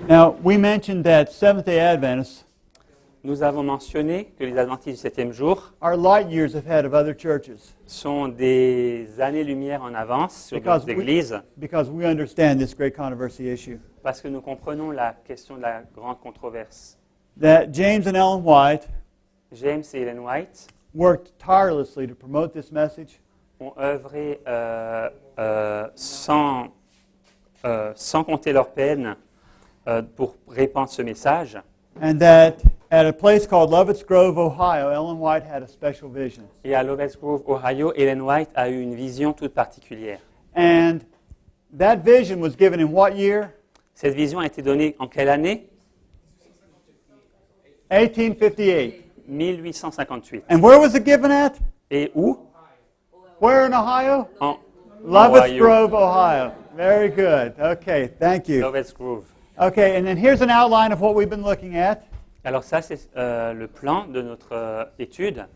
Now, we mentioned that Seventh-day Adventists Nous avons mentionné que les adventistes du septième jour are light years ahead of other churches sont des années-lumière en avance sur Because d'autres églises because we understand this great controversy issue. parce que nous comprenons la question de la grande controverse. That James and Ellen White James et Ellen White worked tirelessly to promote this message, ont œuvré sans compter leur peine pour répandre ce message. and that at a place called Lovett's Grove, Ohio, Ellen White had a special vision. Et à Lovett's Grove, Ohio, Ellen White a eu une vision toute particulière. And that vision was given in what year? Cette vision a été donnée en quelle année? 1858. 1858. And where was it given at? Et où? Where in Ohio? En Lovett's Ohio. Grove, Ohio. Very good. Okay, thank you. Lovett's Grove. Okay, and then here's an outline of what we've been looking at. Alors ça, c'est le plan de notre étude.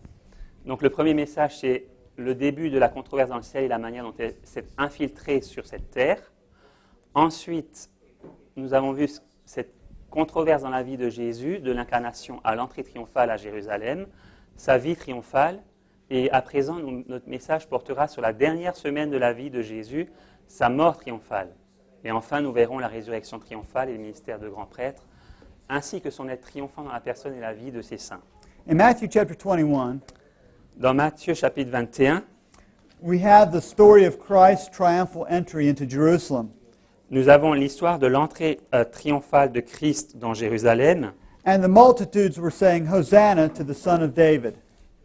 Donc le premier message, c'est le début de la controverse dans le ciel et la manière dont elle s'est infiltrée sur cette terre. Ensuite, nous avons vu cette controverse dans la vie de Jésus, de l'incarnation à l'entrée triomphale à Jérusalem, sa vie triomphale. Et à présent, notre message portera sur la dernière semaine de la vie de Jésus, sa mort triomphale. Et enfin, nous verrons la résurrection triomphale et le ministère de grand prêtre, ainsi que son être triomphant dans la personne et la vie de ses saints. In Matthew chapter 21, Dans Matthieu chapitre 21, we have the story of Christ's triumphal entry into Jerusalem. nous avons l'histoire de l'entrée triomphale de Christ dans Jérusalem. And the multitudes were saying, Hosanna to the Son of David.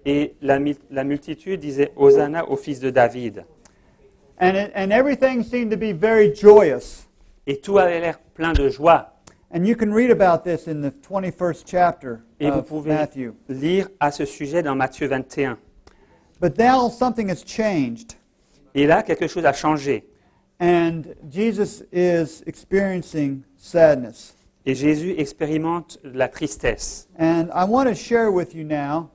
Et la multitude disait « Hosanna au fils de David And everything seemed to be very joyous. ». Et tout avait l'air plein de joie. And you can read about this in the 21st chapter Et vous of pouvez Matthew. lire à ce sujet dans Matthieu 21. But now something has changed. Et là, quelque chose a changé. And Jesus is experiencing sadness. Et Jésus expérimente la tristesse. And I want to share with you now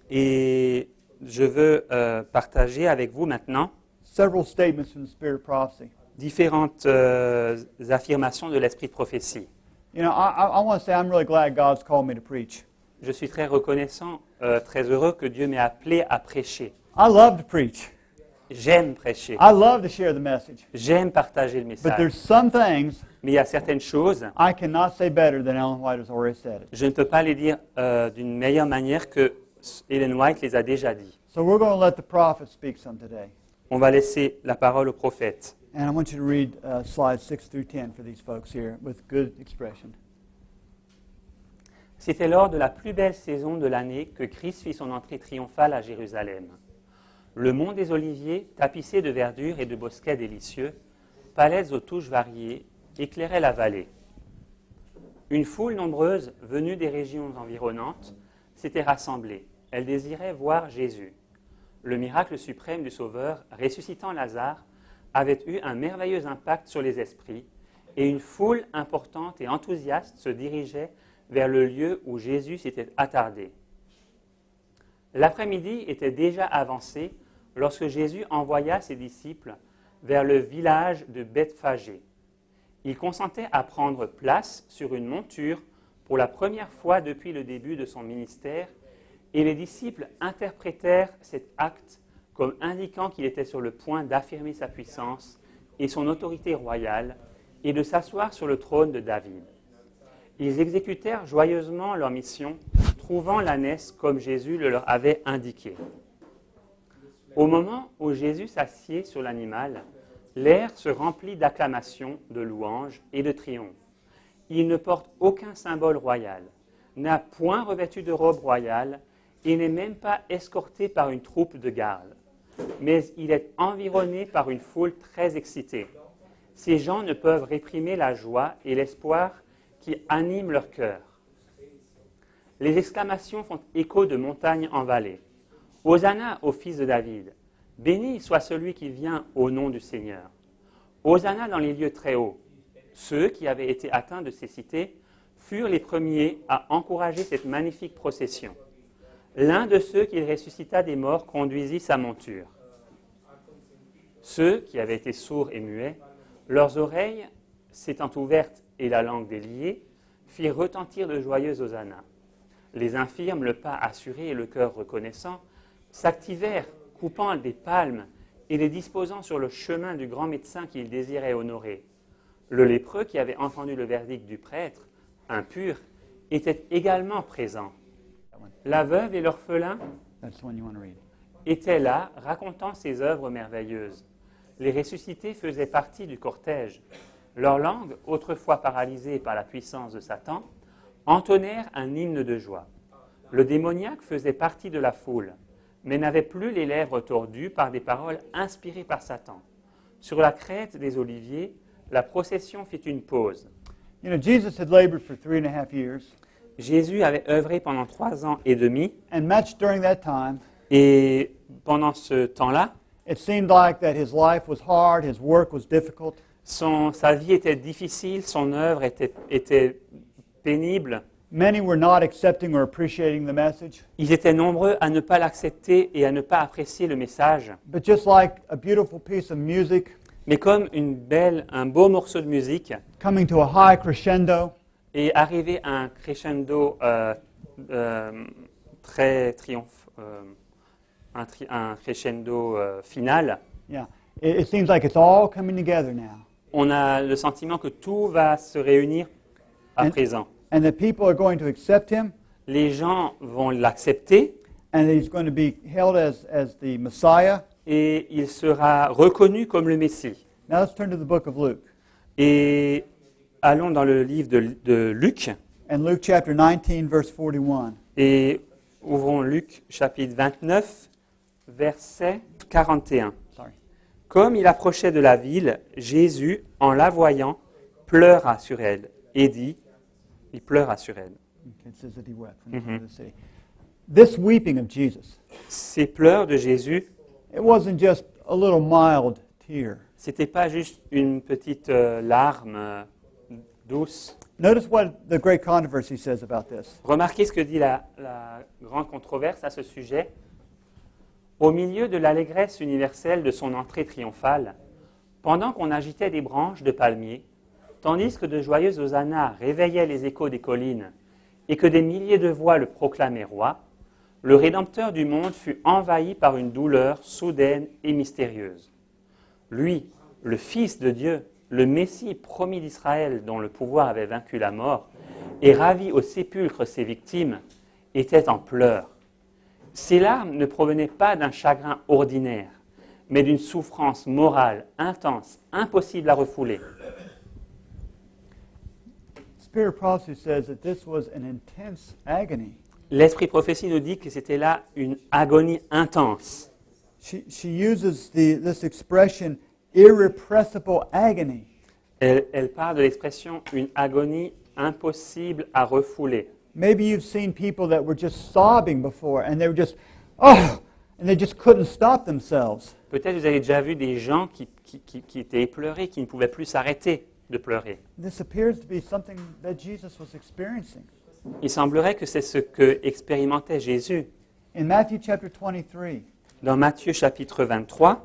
Et je veux partager avec vous maintenant several statements from the Spirit of Prophecy. différentes affirmations de l'esprit de prophétie. You know, I want to say I'm really glad God's called me to preach. Je suis très reconnaissant, très heureux que Dieu m'ait appelé à prêcher. I love to preach. J'aime prêcher. I love to share the message. J'aime partager le But message. there's some things Mais il y a certaines choses, I cannot say better than Ellen White has already said it. je ne peux pas les dire d'une meilleure manière que Ellen White les a déjà dit. So we're going to let the prophet speak some today. On va laisser la parole au prophète. And I want you to read slides 6 through 10 for these folks here with good expression. C'était lors de la plus belle saison de l'année que Christ fit son entrée triomphale à Jérusalem. Le mont des Oliviers, tapissé de verdure et de bosquets délicieux, palais aux touches variées, éclairait la vallée. Une foule nombreuse, venue des régions environnantes, s'était rassemblée. Elle désirait voir Jésus. Le miracle suprême du Sauveur, ressuscitant Lazare, avait eu un merveilleux impact sur les esprits, et une foule importante et enthousiaste se dirigeait vers le lieu où Jésus s'était attardé. L'après-midi était déjà avancé lorsque Jésus envoya ses disciples vers le village de Bethphagée. Il consentait à prendre place sur une monture pour la première fois depuis le début de son ministère, et les disciples interprétèrent cet acte comme indiquant qu'il était sur le point d'affirmer sa puissance et son autorité royale et de s'asseoir sur le trône de David. Ils exécutèrent joyeusement leur mission, trouvant l'ânesse comme Jésus le leur avait indiqué. Au moment où Jésus s'assied sur l'animal, l'air se remplit d'acclamations, de louanges et de triomphe. Il ne porte aucun symbole royal, n'a point revêtu de robe royale et n'est même pas escorté par une troupe de garde. Mais il est environné par une foule très excitée. Ces gens ne peuvent réprimer la joie et l'espoir qui animent leur cœur. Les exclamations font écho de montagne en vallée. Hosanna au fils de David. Béni soit celui qui vient au nom du Seigneur. Hosanna dans les lieux très hauts. Ceux qui avaient été atteints de cécité furent les premiers à encourager cette magnifique procession. L'un de ceux qu'il ressuscita des morts conduisit sa monture. Ceux qui avaient été sourds et muets, leurs oreilles s'étant ouvertes et la langue déliée, firent retentir de joyeux hosannas. Les infirmes, le pas assuré et le cœur reconnaissant, s'activèrent, coupant des palmes et les disposant sur le chemin du grand médecin qu'ils désiraient honorer. Le lépreux, qui avait entendu le verdict du prêtre, impur, était également présent. La veuve et l'orphelin That's the one you want to read. étaient là, racontant ses œuvres merveilleuses. Les ressuscités faisaient partie du cortège. Leurs langues, autrefois paralysées par la puissance de Satan, entonnèrent un hymne de joie. Le démoniaque faisait partie de la foule, mais n'avait plus les lèvres tordues par des paroles inspirées par Satan. Sur la crête des Oliviers, la procession fit une pause. You know, Jesus had labored for 3.5 years, Jésus avait œuvré pendant 3 ans et demi, and much during that time, et pendant ce temps-là, it seemed like that his life was hard, his work was difficult, sa vie était difficile, son œuvre était pénible. many were not accepting or appreciating the message. Ils étaient nombreux à ne pas l'accepter et à ne pas apprécier le message. But just like a beautiful piece of music Mais comme un beau morceau de musique coming to a high crescendo, est arrivé à un crescendo très un crescendo final, yeah, it seems like it's all coming together now. on a le sentiment que tout va se réunir à And- présent. And that people are going to accept him, Les gens vont l'accepter and he's going to be held as the Messiah. et il sera reconnu comme le Messie. Now let's turn to the book of Luke. Et allons dans le livre de Luc And Luke chapter 19, verse 41. et ouvrons Luc chapitre 29, verset 41. Sorry. Comme il approchait de la ville, Jésus, en la voyant, pleura sur elle et dit, il pleura sur elle. Okay, it says that he wept when he came to the city. This weeping of Jesus, Ces pleurs de Jésus, it wasn't just a little mild tear. c'était pas juste une petite larme douce. Notice what the great controversy says about this. Remarquez ce que dit la grande controverse à ce sujet. Au milieu de l'allégresse universelle de son entrée triomphale, pendant qu'on agitait des branches de palmiers, tandis que de joyeux hosannas réveillaient les échos des collines et que des milliers de voix le proclamaient roi, le Rédempteur du monde fut envahi par une douleur soudaine et mystérieuse. Lui, le Fils de Dieu, le Messie promis d'Israël dont le pouvoir avait vaincu la mort et ravi au sépulcre ses victimes, était en pleurs. Ces larmes ne provenaient pas d'un chagrin ordinaire, mais d'une souffrance morale intense, impossible à refouler. Spirit of prophecy says that this was an intense agony. L'Esprit prophétie nous dit que c'était là une agonie intense. She uses this expression, irrepressible agony. Elle parle de l'expression une agonie impossible à refouler. Maybe you've seen people that were just sobbing before, and they were just, oh, and they just couldn't stop themselves. Peut-être vous avez déjà vu des gens qui étaient éplorés, qui ne pouvaient plus s'arrêter de pleurer. This appears to be something that Jesus was experiencing. Il semblerait que c'est ce que expérimentait Jésus. In Matthew chapter 23, Dans Matthieu chapitre 23,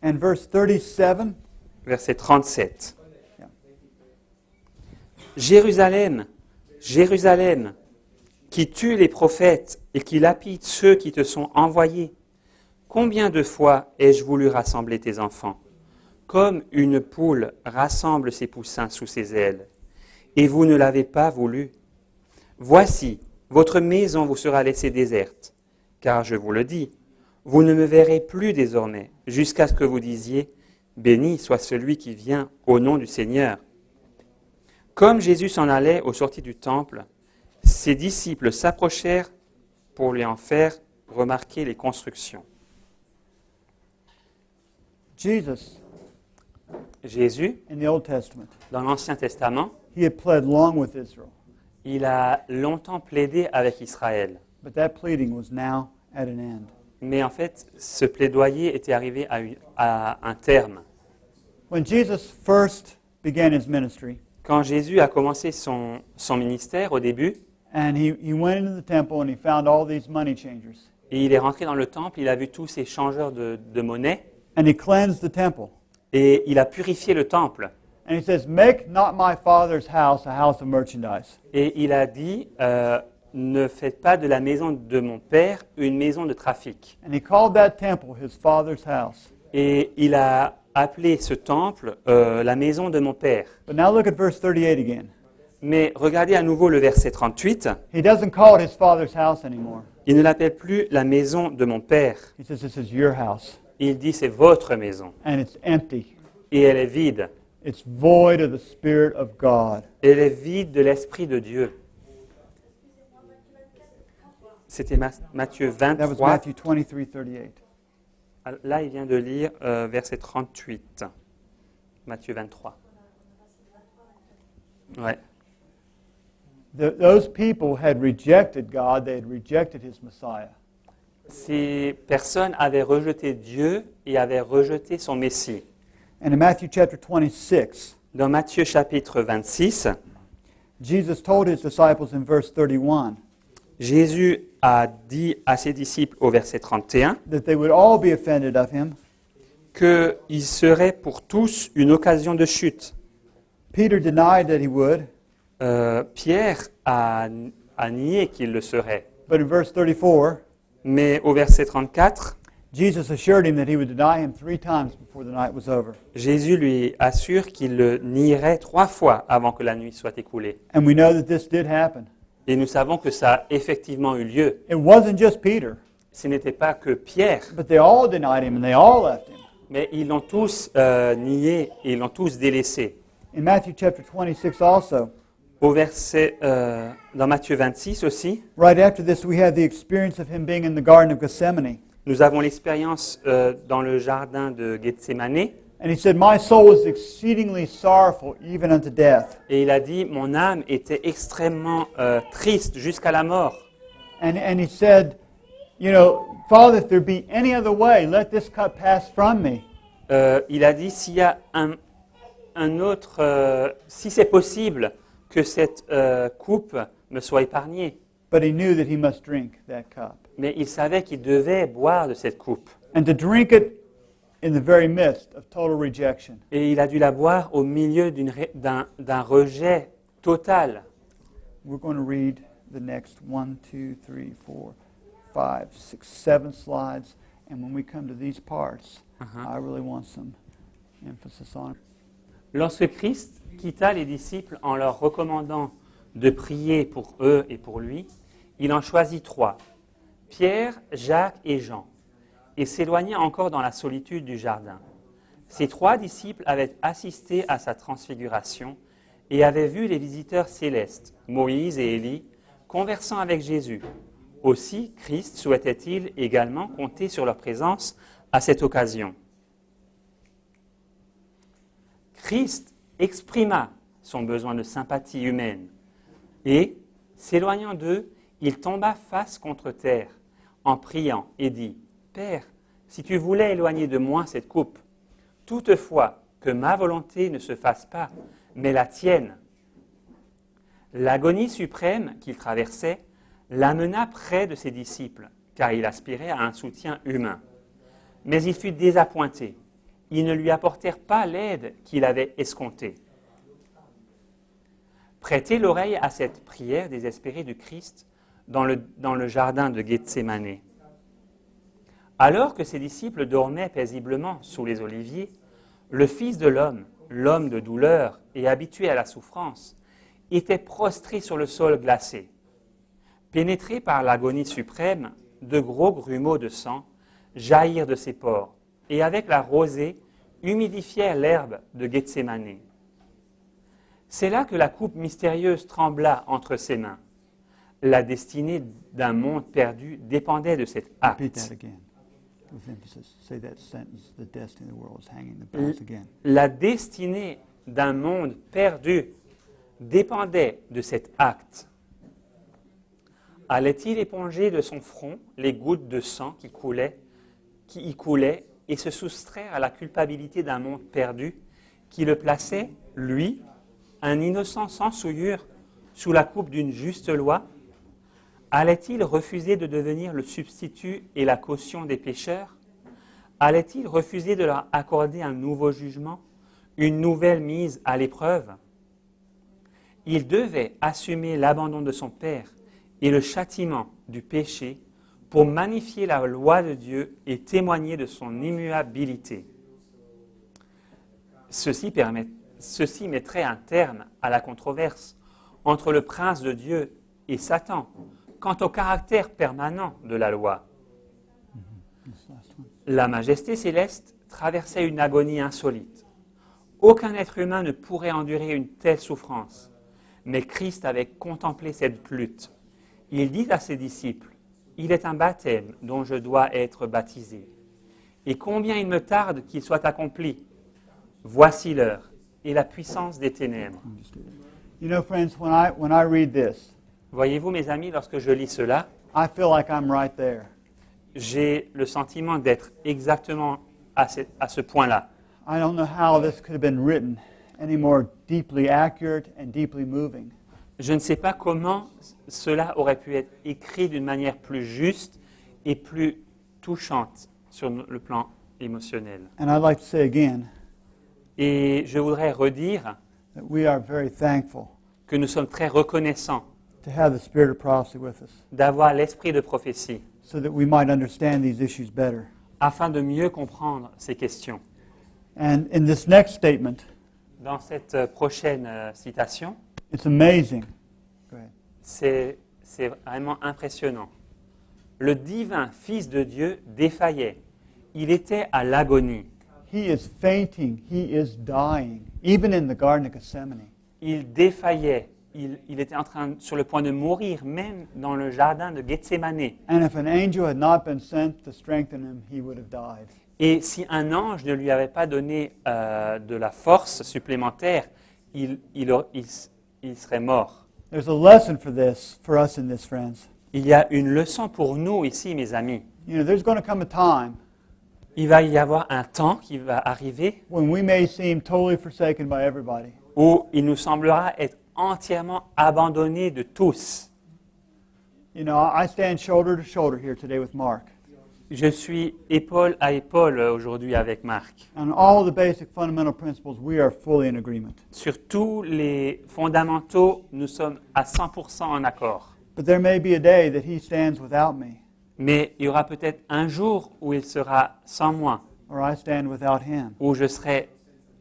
and verse 37, verset 37. Yeah. Jérusalem, Jérusalem, qui tue les prophètes et qui lapide ceux qui te sont envoyés. Combien de fois ai-je voulu rassembler tes enfants, comme une poule rassemble ses poussins sous ses ailes, et vous ne l'avez pas voulu. Voici, votre maison vous sera laissée déserte, car je vous le dis, vous ne me verrez plus désormais, jusqu'à ce que vous disiez, béni soit celui qui vient au nom du Seigneur. Comme Jésus s'en allait au sorties du temple, ses disciples s'approchèrent pour lui en faire remarquer les constructions. Jesus, Jésus, in the Old Testament, dans l'Ancien Testament, he had pled long with Israel, il a longtemps plaidé avec Israël. but that pleading was now at an end. Mais en fait, ce plaidoyer était arrivé à un terme. When Jesus first began his ministry, Quand Jésus a commencé son ministère au début, And he went into the temple and he found all these money changers. Et il est rentré dans le temple, il a vu tous ces changeurs de monnaie, And he cleansed the temple. et il a purifié le temple. And he says, make not my father's house a house of merchandise. Et il a dit, ne faites pas de la maison de mon père une maison de trafic. And he called that temple his father's house. Et il a appelé ce temple la maison de mon père. But now look at verse 38 again. Mais regardez à nouveau le verset 38. He doesn't call it his father's house anymore. Il ne l'appelle plus la maison de mon père. He says, this is your house. Il dit, c'est votre maison. And it's empty. Et elle est vide. It's void of the Spirit of God. Elle est vide de l'Esprit de Dieu. C'était Matthieu That was 23. Matthew 23:38. Là, il vient de lire verset 38. Matthieu 23. Ouais. Those people had rejected God. They had rejected his Messiah. Ces personnes avaient rejeté Dieu et avaient rejeté son Messie. And in Matthew chapter 26, Dans Matthieu chapitre 26, Jesus told his disciples in verse 31 Jésus a dit à ses disciples au verset 31 that they would all be offended of him. qu'il serait pour tous une occasion de chute. Peter denied that he would, Pierre a nié qu'il le serait. but in verse 34, Mais au verset 34, Jesus assured him that he would deny him 3 times before the night was over. Jésus lui assure qu'il le nierait 3 fois avant que la nuit soit écoulée. And we know that this did happen. Et nous savons que ça a effectivement eu lieu. It wasn't just Peter, Ce n'était pas que Pierre, but they all denied him and they all left him. mais ils l'ont tous nié et ils l'ont tous délaissé. In Matthew chapter 26 also, Au verset, dans Matthieu 26 aussi, right after this, we have the experience of him being in the Garden of Gethsemane. nous avons l'expérience dans le jardin de Gethsémane. And he said, my soul is exceedingly sorrowful, even unto death. Et il a dit, mon âme était extrêmement triste jusqu'à la mort. And he said, you know, Father, if there be any other way, let this cup pass from me. Il a dit, s'il y a un autre, si c'est possible que cette coupe me soit épargnée. But he knew that he must drink that cup. Mais il savait qu'il devait boire de cette coupe. And to drink it in the very midst of total rejection. Et il a dû la boire au milieu d'un rejet total. We're going to read the next 1, 2, 3, 4, 5, 6, 7 slides. And when we come to these parts, I really want some emphasis on it. Lorsque Christ quitta les disciples en leur recommandant de prier pour eux et pour lui, il en choisit 3, Pierre, Jacques et Jean, et s'éloigna encore dans la solitude du jardin. Ces 3 disciples avaient assisté à sa transfiguration et avaient vu les visiteurs célestes, Moïse et Élie, conversant avec Jésus. Aussi, Christ souhaitait-il également compter sur leur présence à cette occasion. Christ exprima son besoin de sympathie humaine et, s'éloignant d'eux, il tomba face contre terre en priant et dit « Père, si tu voulais éloigner de moi cette coupe, toutefois que ma volonté ne se fasse pas, mais la tienne. » L'agonie suprême qu'il traversait l'amena près de ses disciples, car il aspirait à un soutien humain. Mais il fut désappointé. Ils ne lui apportèrent pas l'aide qu'il avait escomptée. Prêtez l'oreille à cette prière désespérée du Christ dans le jardin de Gethsémane. Alors que ses disciples dormaient paisiblement sous les oliviers, le Fils de l'homme, l'homme de douleur et habitué à la souffrance, était prostré sur le sol glacé. Pénétré par l'agonie suprême, de gros grumeaux de sang jaillirent de ses pores, et avec la rosée, humidifièrent l'herbe de Gethsémane. C'est là que la coupe mystérieuse trembla entre ses mains. La destinée d'un monde perdu dépendait de cet Repeat that acte. again. With emphasis. Say that sentence. The destiny of the world is hanging in the balance again. La destinée d'un monde perdu dépendait de cet acte. Allait-il éponger de son front les gouttes de sang qui y coulaient, et se soustraire à la culpabilité d'un monde perdu qui le plaçait, lui, un innocent sans souillure, sous la coupe d'une juste loi? Allait-il refuser de devenir le substitut et la caution des pécheurs? Allait-il refuser de leur accorder un nouveau jugement, une nouvelle mise à l'épreuve? Il devait assumer l'abandon de son Père et le châtiment du péché pour magnifier la loi de Dieu et témoigner de son immuabilité. Ceci mettrait un terme à la controverse entre le prince de Dieu et Satan quant au caractère permanent de la loi. La majesté céleste traversait une agonie insolite. Aucun être humain ne pourrait endurer une telle souffrance. Mais Christ avait contemplé cette lutte. Il dit à ses disciples, « Il est un baptême dont je dois être baptisé. Et combien il me tarde qu'il soit accompli. Voici l'heure et la puissance des ténèbres. » You know, friends, when I read this, Voyez-vous, mes amis, lorsque je lis cela, I feel like I'm right there. j'ai le sentiment d'être exactement à ce point-là. I don't know how this could have been written any more deeply accurate and deeply moving. Je ne sais pas comment cela aurait pu être écrit d'une manière plus juste et plus touchante sur le plan émotionnel. And I'd like to say again Et je voudrais redire that we are very thankful que nous sommes très reconnaissants to have the spirit of prophecy with us d'avoir l'esprit de prophétie so that we might understand these issues better. afin de mieux comprendre ces questions. And in this next statement, Dans cette prochaine citation, it's amazing. Go ahead. c'est vraiment impressionnant. Le divin Fils de Dieu défaillait. Il était à l'agonie. He is fainting. He is dying, even in the Garden of Gethsemane. Il défaillait. Il était sur le point de mourir, même dans le jardin de Gethsémané. And if an angel had not been sent to strengthen him, he would have died. Et si un ange ne lui avait pas donné de la force supplémentaire, il serait mort. There's a lesson for us in this, friends. Il y a une leçon pour nous ici, mes amis. You know, there's going to come a time Il va y avoir un temps qui va arriver when we may seem totally forsaken by everybody. où il nous semblera être entièrement abandonné de tous. You know, I stand shoulder to shoulder here today with Mark. Je suis épaule à épaule aujourd'hui avec Marc. On all the basic fundamental principles, we are fully in agreement. Sur tous les fondamentaux, nous sommes à 100% en accord. But there may be a day that he stands without me, Mais il y aura peut-être un jour où il sera sans moi, or I stand without him. où je serai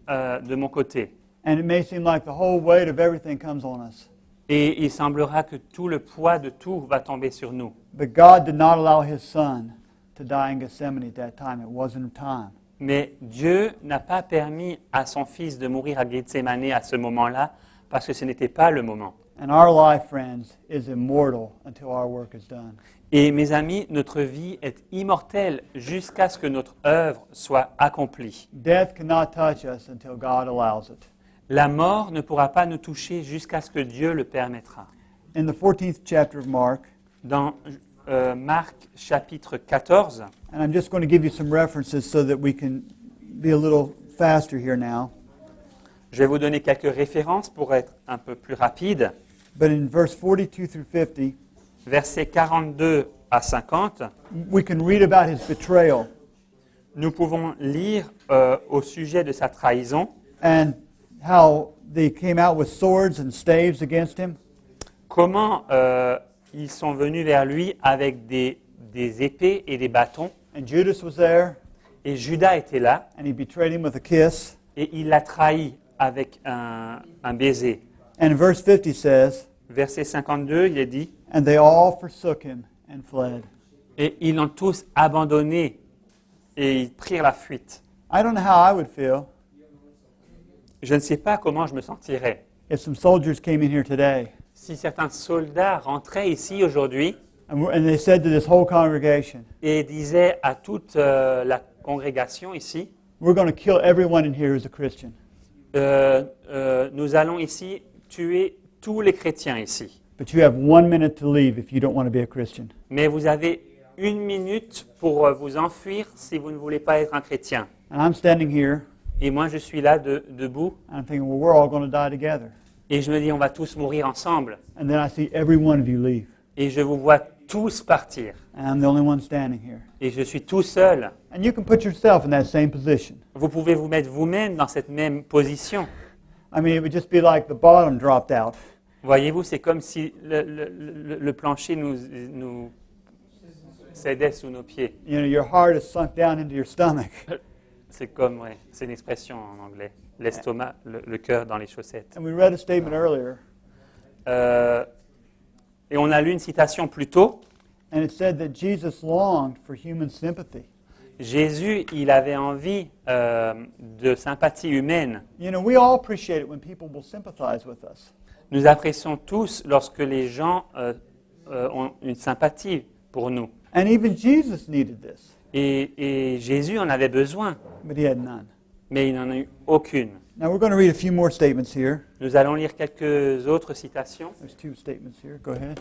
de mon côté. And it may seem like the whole weight of everything comes on us. Et il semblera que tout le poids de tout va tomber sur nous. But God did not allow his son to die in Gethsemane at that time. It wasn't time. Mais Dieu n'a pas permis à son fils de mourir à Gethsémané à ce moment-là, parce que ce n'était pas le moment. And our life, friends, is immortal until our work is done. Et mes amis, notre vie est immortelle jusqu'à ce que notre œuvre soit accomplie. Death cannot touch us until God allows it. La mort ne pourra pas nous toucher jusqu'à ce que Dieu le permettra. In the 14th chapter of Mark, Dans Marc chapitre 14, and I'm just going to give you some references so that we can be a little faster here now. je vais vous donner quelques références pour être un peu plus rapide. But in verse 42 through 50, Versets 42 à 50, we can read about his betrayal nous pouvons lire au sujet de sa trahison, and how they came out with swords and staves against him. comment ils sont venus vers lui avec des épées et des bâtons. And Judas was there, Et Judas était là, and he betrayed him with a kiss. et il l'a trahi avec un baiser. And verse 50 says, Verset 52, il est dit, and they all forsook him and fled. et ils l'ont tous abandonné, et ils prirent la fuite. I don't know how I would feel Je ne sais pas comment je me sentirais. if some soldiers came in here today Si certains soldats rentraient ici aujourd'hui and they said to this whole congregation, et disaient à toute la congrégation ici, we're going to kill everyone in here who's a Christian. nous allons ici tuer tous les chrétiens ici. But you have 1 minute to leave if you don't want to be a Christian. Mais vous avez 1 minute pour vous enfuir si vous ne voulez pas être un chrétien. And I'm standing here, Et moi, je suis là debout, and I'm thinking, well, we're all going to die together. et je me dis, on va tous mourir ensemble. And then I see every one of you leave. Et je vous vois tous partir. And I'm the only one standing here. Et je suis tout seul. And you can put yourself in that same position. Vous pouvez vous mettre vous-même dans cette même position. I mean, it would just be like the bottom dropped out. Voyez-vous, c'est comme si le plancher nous cédait sous nos pieds. You know, your heart is sunk down into your stomach. C'est comme, ouais, c'est une expression en anglais. L'estomac, le cœur dans les chaussettes. And we read a statement earlier, Et on a lu une citation plus tôt. and it said that Jesus longed for human sympathy. Jésus, il avait envie de sympathie humaine. You know, we all appreciate it when people will sympathize with us. Nous apprécions tous lorsque les gens ont une sympathie pour nous. And even Jesus needed this, Et Jésus en avait besoin, but he had none. mais il n'en a eu aucune. Now we're going to read a few more statements here. Nous allons lire quelques autres citations. There's 2 statements here. Go ahead.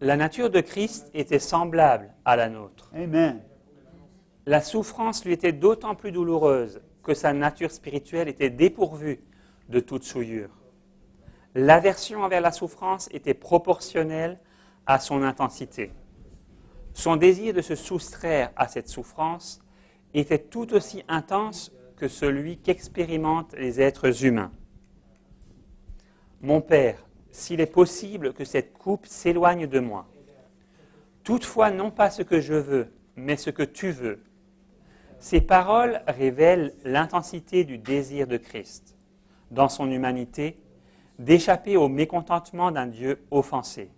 La nature de Christ était semblable à la nôtre. Amen. La souffrance lui était d'autant plus douloureuse que sa nature spirituelle était dépourvue de toute souillure. L'aversion envers la souffrance était proportionnelle à son intensité. Son désir de se soustraire à cette souffrance était tout aussi intense que celui qu'expérimentent les êtres humains. Mon Père, s'il est possible que cette coupe s'éloigne de moi, toutefois non pas ce que je veux, mais ce que tu veux. Ces paroles révèlent l'intensité du désir de Christ, dans son humanité, d'échapper au mécontentement d'un Dieu offensé,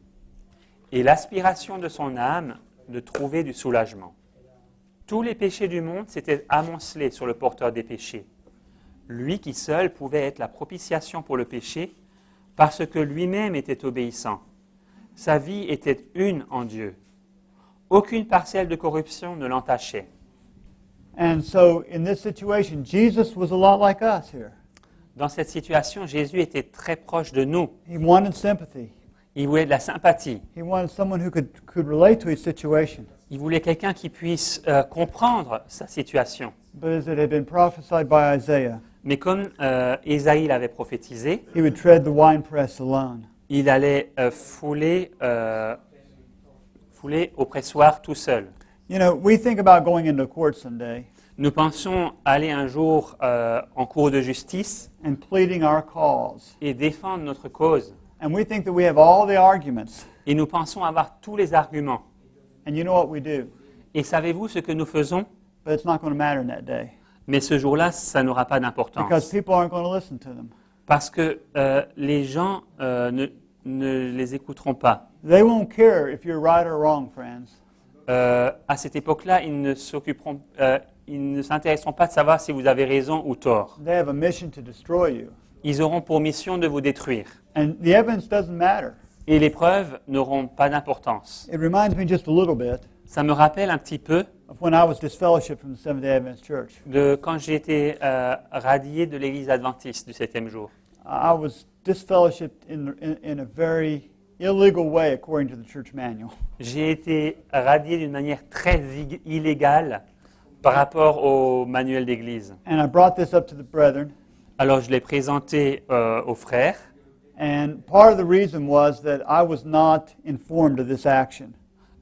et l'aspiration de son âme de trouver du soulagement. Tous les péchés du monde s'étaient amoncelés sur le porteur des péchés, lui qui seul pouvait être la propitiation pour le péché, parce que lui-même était obéissant. Sa vie était une en Dieu. Aucune parcelle de corruption ne l'entachait. And so in this situation, Jesus was a lot like us here. Dans cette situation, Jésus était très proche de nous. He wanted sympathy. Il voulait de la sympathie. He wanted someone who could relate to his situation. Il voulait quelqu'un qui puisse comprendre sa situation. But as it had been prophesied by Isaiah, Mais comme Ésaïe l'avait prophétisé, he would tread the winepress alone. il allait fouler au pressoir tout seul. You know, we think about going into court someday Nous pensons aller un jour en cour de justice and pleading our cause. et défendre notre cause. And we think that we have all the arguments. Et nous pensons avoir tous les arguments. And you know what we do? Et savez-vous ce que nous faisons? But it's not going to matter in that day Mais ce jour-là, ça n'aura pas because d'importance. people aren't going to listen to them. Parce que les gens ne les écouteront pas. They won't care if you're right or wrong, friends. À cette époque-là, ils ne s'intéresseront pas de savoir si vous avez raison ou tort. They have a mission to destroy you. Ils auront pour mission de vous détruire. And the evidence doesn't matter. Et les preuves n'auront pas d'importance. It reminds me just a little bit Ça me rappelle un petit peu of when I was disfellowshipped from the Seventh-day Adventist Church. de quand j'ai été radié de l'Église adventiste du 7e jour. I was disfellowshipped in a very illegal way according to the church manual. J'ai été radié d'une manière très illégale par rapport au manuel d'Église. And I brought this up to the brethren, Alors je l'ai présenté aux frères. and part of the reason was that I was not informed of this action.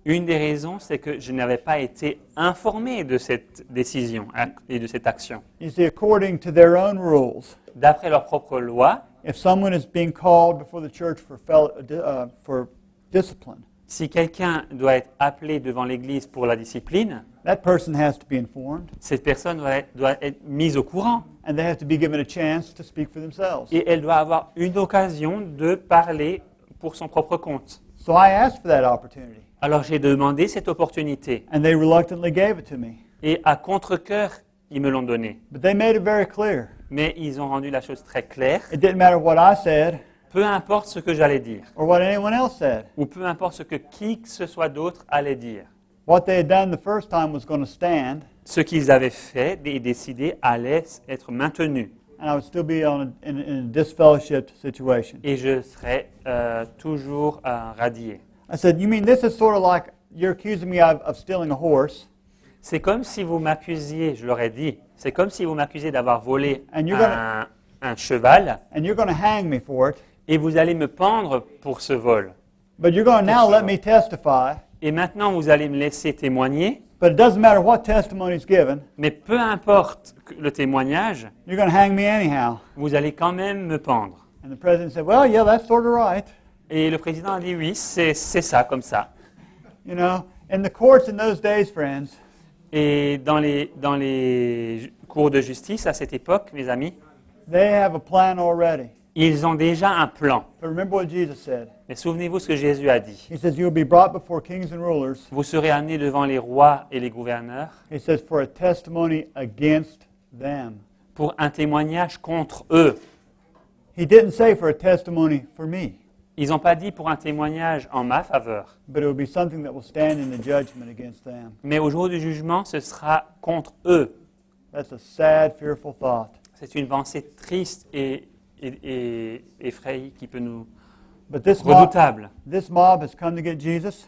Une des raisons, c'est que je n'avais pas été informé de cette décision et de cette action. You see, according to their own rules, D'après leurs propres lois, if someone is being called before the church for discipline, si quelqu'un doit être appelé devant l'Église pour la discipline, that person has to be informed, cette personne doit être mise au courant and they have to be given a chance to speak for themselves. et elle doit avoir une occasion de parler pour son propre compte. So I asked for that opportunity, Alors j'ai demandé cette opportunité and they reluctantly gave it to me. et à contre-cœur, ils me l'ont donné. But they made it very clear. Mais ils ont rendu la chose très claire. It didn't matter what I said Peu importe ce que j'allais dire, or what anyone else said. ou peu importe ce que qui que ce soit d'autre allait dire. What they had done the first time was going to stand, Ce qu'ils avaient fait et décidé allait être maintenu. and I would still be in a disfellowshipped situation. Et je serais toujours radié. I said, you mean this is sort of like you're accusing me of stealing a horse, C'est comme si vous m'accusiez, je leur ai dit, c'est comme si vous m'accusiez d'avoir volé And you're gonna- un cheval and you're going to hang me for it, et vous allez me pendre pour ce vol. But you're going to now let me testify. Et maintenant, vous allez me laisser témoigner, But it doesn't matter what testimony is given. mais peu importe le témoignage, You're going to hang me anyhow. vous allez quand même me pendre. And the president said, well, yeah, that's sort of right. Et le président a dit oui, c'est ça, comme ça. You know, in the courts in those days, friends, Et dans les cours de justice à cette époque, mes amis, they have a plan already. ils ont déjà un plan. But remember what Jesus said. Mais souvenez-vous ce que Jésus a dit. He says, you'll be brought before kings and rulers. Vous serez amenés devant les rois et les gouverneurs He says, for a testimony against them. pour un témoignage contre eux. He didn't say for a testimony for me, Ils n'ont pas dit pour un témoignage en ma faveur. but it will be something that will stand in the judgment against them. Mais au jour du jugement, ce sera contre eux. That's a sad, fearful thought. C'est une pensée triste et effrayée qui peut nous... But this redoutable. mob has come to get Jesus.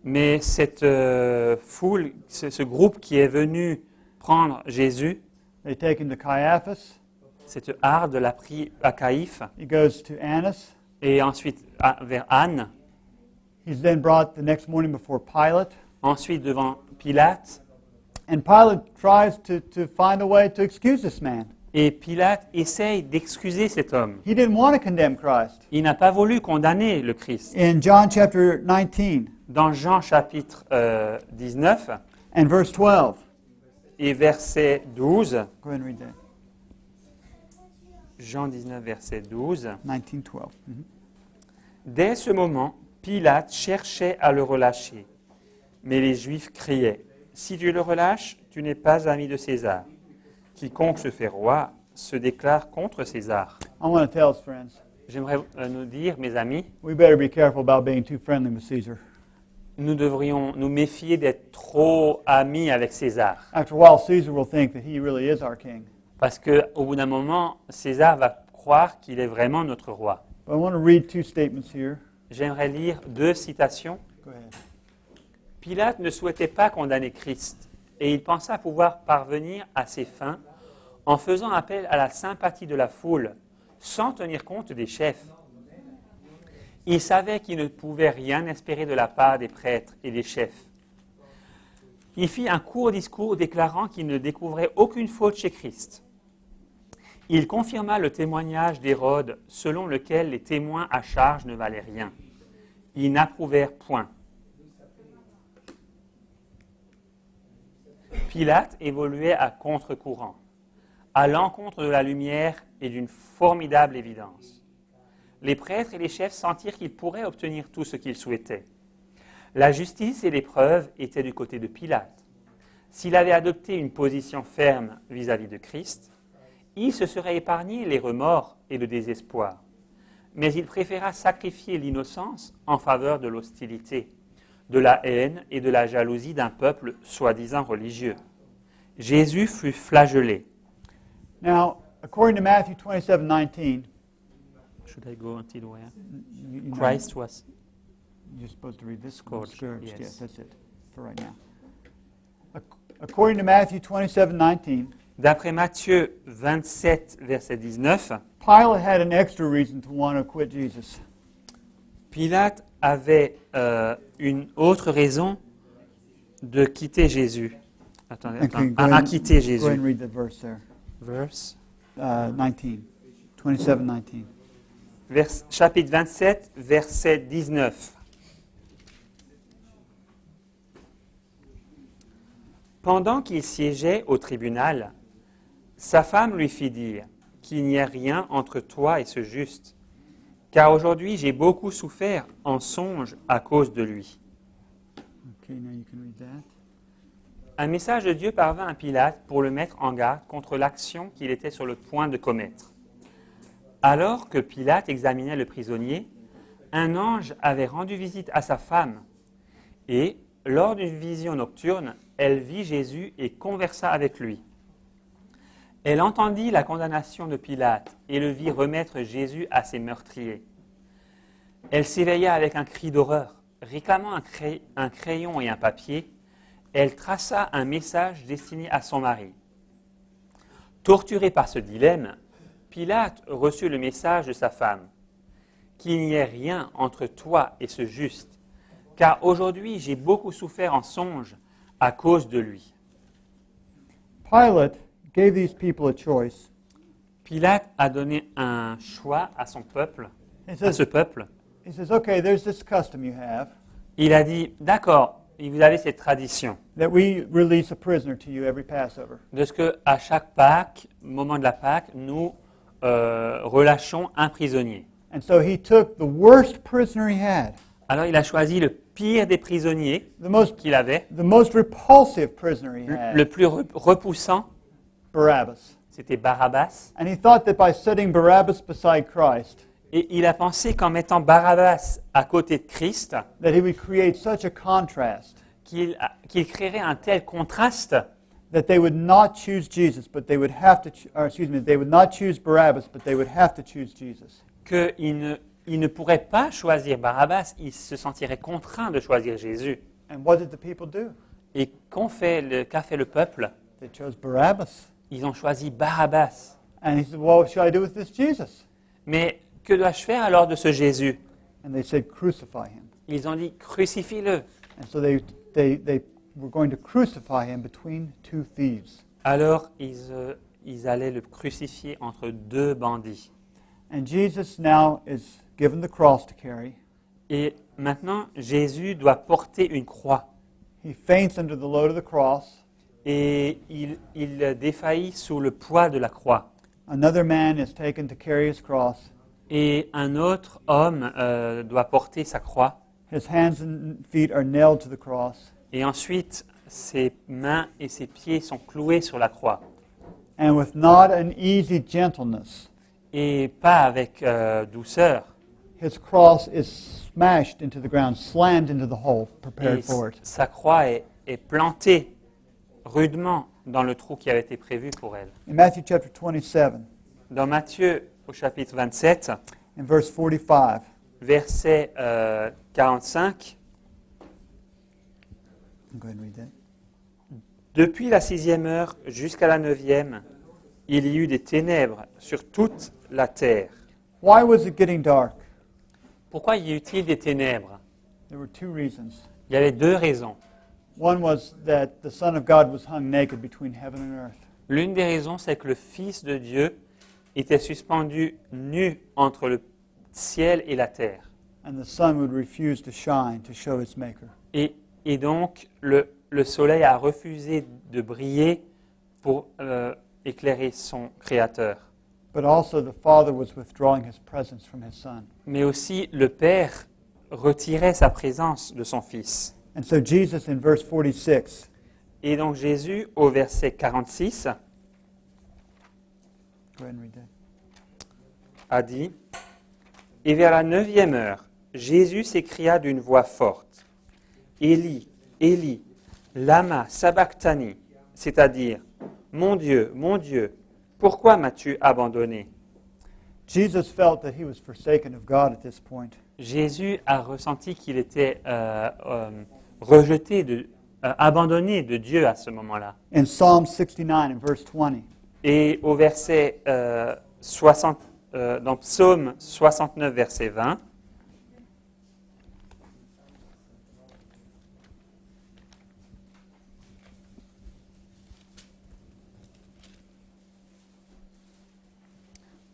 Mais cette foule, ce groupe qui est venu prendre Jésus, They take him to Caiaphas. cette harde l'a pris à Caïphe He goes to Annas. et ensuite vers Anne, He's then brought the next morning before Pilate. ensuite devant Pilate. And Pilate tries to find a way to excuse this man. Et Pilate essaye d'excuser cet homme. He didn't want to condemn Christ. Il n'a pas voulu condamner le Christ. In John chapter 19 Dans Jean chapitre 19 and verse 12. et verset 12, Go ahead and read that. Jean 19, verset 12, 19:12. dès ce moment, Pilate cherchait à le relâcher. Mais les Juifs criaient, « Si tu le relâches, tu n'es pas ami de César. Quiconque se fait roi se déclare contre César. I want to tell us, friends, » J'aimerais nous dire, mes amis, we better be careful about being too friendly with Caesar. nous devrions nous méfier d'être trop amis avec César. After a while, Caesar will think that he really is our king. Parce qu'au bout d'un moment, César va croire qu'il est vraiment notre roi. But I want to read two statements here. J'aimerais lire 2 citations. Go ahead. Pilate ne souhaitait pas condamner Christ et il pensa pouvoir parvenir à ses fins en faisant appel à la sympathie de la foule sans tenir compte des chefs. Il savait qu'il ne pouvait rien espérer de la part des prêtres et des chefs. Il fit un court discours déclarant qu'il ne découvrait aucune faute chez Christ. Il confirma le témoignage d'Hérode selon lequel les témoins à charge ne valaient rien. Ils n'approuvèrent point. Pilate évoluait à contre-courant, à l'encontre de la lumière et d'une formidable évidence. Les prêtres et les chefs sentirent qu'ils pourraient obtenir tout ce qu'ils souhaitaient. La justice et les preuves étaient du côté de Pilate. S'il avait adopté une position ferme vis-à-vis de Christ, il se serait épargné les remords et le désespoir. Mais il préféra sacrifier l'innocence en faveur de l'hostilité, de la haine et de la jalousie d'un peuple soi-disant religieux. Jésus fut flagellé. Now, according to Matthew 27:19, Should I go until where? you know, Christ was... you're supposed to read this. Scourged, Scourged, yes. yes, that's it for right now. According to Matthew 27:19, D'après Matthieu 27, verset 19, Pilate had an extra reason to want to acquit Jesus. Pilate avait une autre raison de quitter Jésus. Attendez, Okay, go acquitter Go ahead Jésus. and read the verse there. Verse, 19, 27:19. chapitre 27, verset 19. Pendant qu'il siégeait au tribunal, sa femme lui fit dire qu'il n'y a rien entre toi et ce juste, car aujourd'hui j'ai beaucoup souffert en songe à cause de lui. Okay, now you can read that. Un message de Dieu parvint à Pilate pour le mettre en garde contre l'action qu'il était sur le point de commettre. Alors que Pilate examinait le prisonnier, un ange avait rendu visite à sa femme et, lors d'une vision nocturne, elle vit Jésus et conversa avec lui. Elle entendit la condamnation de Pilate et le vit remettre Jésus à ses meurtriers. Elle s'éveilla avec un cri d'horreur. Réclamant un crayon et un papier, elle traça un message destiné à son mari. Torturé par ce dilemme, Pilate reçut le message de sa femme. qu'il n'y ait rien entre toi et ce juste, car aujourd'hui j'ai beaucoup souffert en songe à cause de lui. » Pilate gave these people a choice. Pilate a donné un choix à son peuple, He à ce says, peuple. okay, there's this custom you have Il a dit, d'accord, vous avez cette tradition that we release a prisoner to you every Passover. de ce qu'à chaque Pâques, moment de la Pâque, nous relâchons un prisonnier. And so he took the worst prisoner he had, Alors il a choisi le pire des prisonniers qu'il avait, the most repulsive prisoner he le had, plus repoussant, Barabbas. c'était Barabbas. And he thought that by setting Barabbas beside Christ, Et il a pensé qu'en mettant Barabbas à côté de Christ, that he would create such a contrast qu'il créerait un tel contraste that they would not choose Jesus, but they would have to, they would not choose Barabbas, but they would have to choose Jesus. qu'il ne pourrait pas choisir Barabbas, il se sentirait contraint de choisir Jésus. And what did the people do? Et qu'a fait le peuple? They chose Barabbas. Ils ont choisi Barabbas. And he said, well, what should I do with this Jesus? Mais que dois-je faire alors de ce Jésus? And they said, crucify him. Ils ont dit, crucifie-le. And so they were going to crucify him between two thieves. Alors ils allaient le crucifier entre deux bandits. And Jesus now is given the cross to carry. Et maintenant, Jésus doit porter une croix. He faints under the load of the cross. Et il défaillit sous le poids de la croix. Another man is taken to carry his cross. Et un autre homme doit porter sa croix. His hands and feet are nailed to the cross. Et ensuite, ses mains et ses pieds sont cloués sur la croix. And with not an easy gentleness, Et pas avec douceur. his cross is smashed into the ground, slammed into the hole prepared Et for it. sa croix est plantée rudement dans le trou qui avait été prévu pour elle. In Matthew chapter 27, Dans Matthieu, au chapitre 27, in verse 45, verset 45, go ahead and read that. depuis la 6e heure jusqu'à la 9e, il y eut des ténèbres sur toute la terre. Why was it getting dark? Pourquoi y eut-il des ténèbres? There were two reasons. Il y avait deux raisons. One was that the Son of God was hung naked between heaven and earth. L'une des raisons, c'est que le Fils de Dieu était suspendu nu entre le ciel et la terre. And the sun would refuse to shine to show its maker. Et donc, le soleil a refusé de briller pour éclairer son Créateur. But also the Father was withdrawing his presence from his Son. Mais aussi, le Père retirait sa présence de son Fils. And so Jesus in verse 46, Et donc Jésus, au verset 46, go ahead and read that. a dit, « Et vers la 9e heure, Jésus s'écria d'une voix forte, « Élie, Élie, lama sabachthani », c'est-à-dire, « Mon Dieu, pourquoi m'as-tu abandonné ?» Jesus felt that he was forsaken of God at this point. Jésus a ressenti qu'il était rejeté, abandonné de Dieu à ce moment-là. In Psalm 69 in verse 20, Et au verset 60, dans Psaume 69, verset 20, «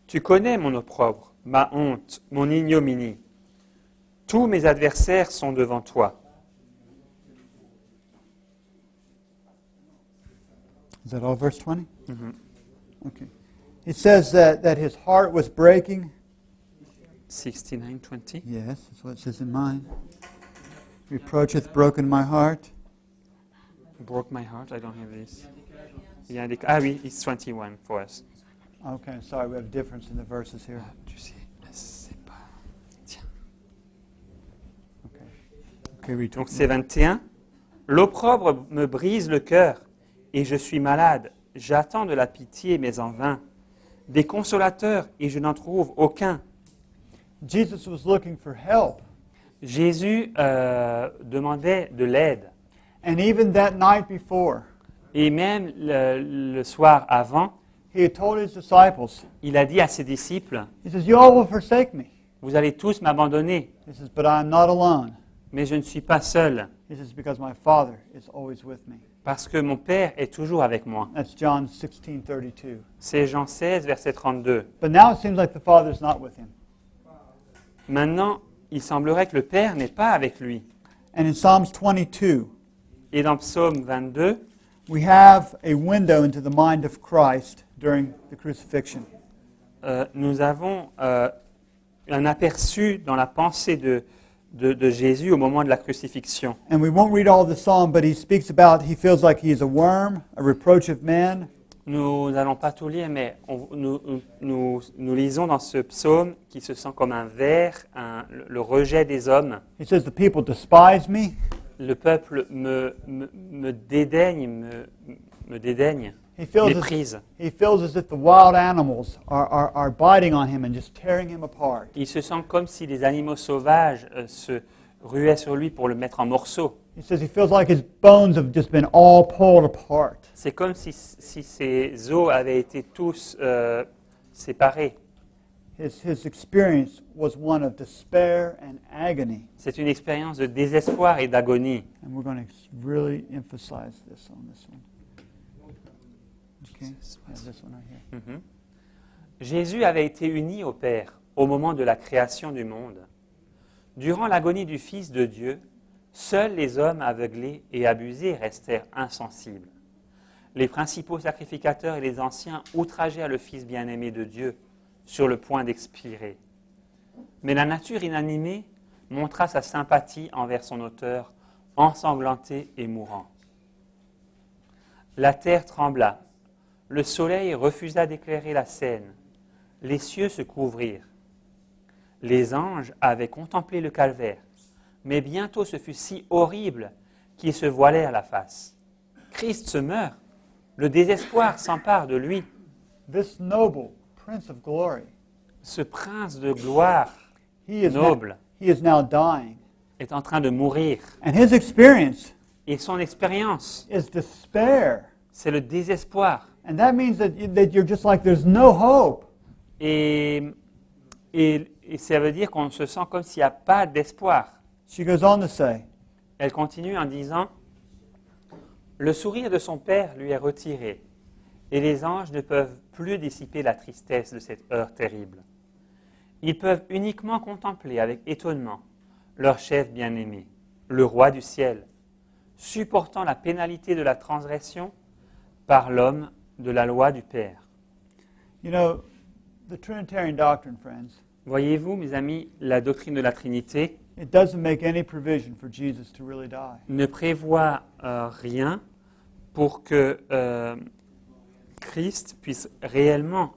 Tu connais mon opprobre, ma honte, mon ignominie. Tous mes adversaires sont devant toi. » is that all verse 20? Mhm. Okay. It says that his heart was breaking. 69:20. Yes, that's what it says in mine. Reproach hath broken my heart. Broke my heart, I don't have this. Il y a un ah oui, it's 21 for us. Okay, sorry, we have a difference in the verses here. Tu sais, c'est pas... Tiens. Okay. Okay, read Donc c'est 21. L'opprobre me brise le cœur et je suis malade. J'attends de la pitié, mais en vain. Des consolateurs et je n'en trouve aucun. Jesus was looking for help. Jésus demandait de l'aide. And even that night before, Et même le soir avant, he had told his disciples, il a dit à ses disciples, he says, you all will forsake me. vous allez tous m'abandonner, He says, but I am not alone. mais je ne suis pas seul, He says, because my Father is always with me. parce que mon Père est toujours avec moi. That's John 16:32. C'est Jean 16, verset 32. But now it seems like the Father's not with him. Maintenant, il semblerait que le Père n'est pas avec lui. And in Psalms 22, Et dans Psaume 22, we have a window into the mind of Christ during the crucifixion. nous avons un aperçu dans la pensée de Jésus au moment de la crucifixion. And we won't read all the psalm, but he speaks about he feels like he is a worm, a reproach of men. Nous n'allons pas tout lire, mais nous lisons dans ce psaume qu'il se sent comme un ver, le rejet des hommes. He says, the people despise me. Le peuple me dédaigne, me dédaigne, He feels méprise. as if the wild animals are biting on him and just tearing him apart. Il se sent comme si les animaux sauvages se ruaient sur lui pour le mettre en morceaux. He says he feels like his bones have just been all pulled apart. C'est comme si ses os avaient été tous séparés. His experience was one of despair and agony. C'est une expérience de désespoir et d'agonie. And we're going to really emphasize this on this one. Okay? Yeah, this one right here. Mhm. Jésus avait été uni au Père au moment de la création du monde. Durant l'agonie du Fils de Dieu, seuls les hommes aveuglés et abusés restèrent insensibles. Les principaux sacrificateurs et les anciens outragèrent le Fils bien-aimé de Dieu sur le point d'expirer. Mais la nature inanimée montra sa sympathie envers son auteur, ensanglanté et mourant. La terre trembla, le soleil refusa d'éclairer la scène, les cieux se couvrirent. Les anges avaient contemplé le calvaire, mais bientôt ce fut si horrible qu'ils se voilèrent la face. Christ se meurt, le désespoir s'empare de lui. This noble Prince of Glory, Ce prince de gloire he is noble now dying. est en train de mourir. And his experience Et son expérience, is despair. c'est le désespoir. And that means that you're just like, there's no hope. Et ça veut dire qu'on se sent comme s'il n'y a pas d'espoir. She goes on to say, Elle continue en disant « Le sourire de son père lui est retiré, et les anges ne peuvent plus dissiper la tristesse de cette heure terrible. Ils peuvent uniquement contempler avec étonnement leur chef bien-aimé, le roi du ciel, supportant la pénalité de la transgression par l'homme de la loi du Père. » you know, the Trinitarian doctrine, friends, Voyez-vous, mes amis, la doctrine de la Trinité it doesn't make any provision for Jesus to really die. ne prévoit rien pour que Christ puisse réellement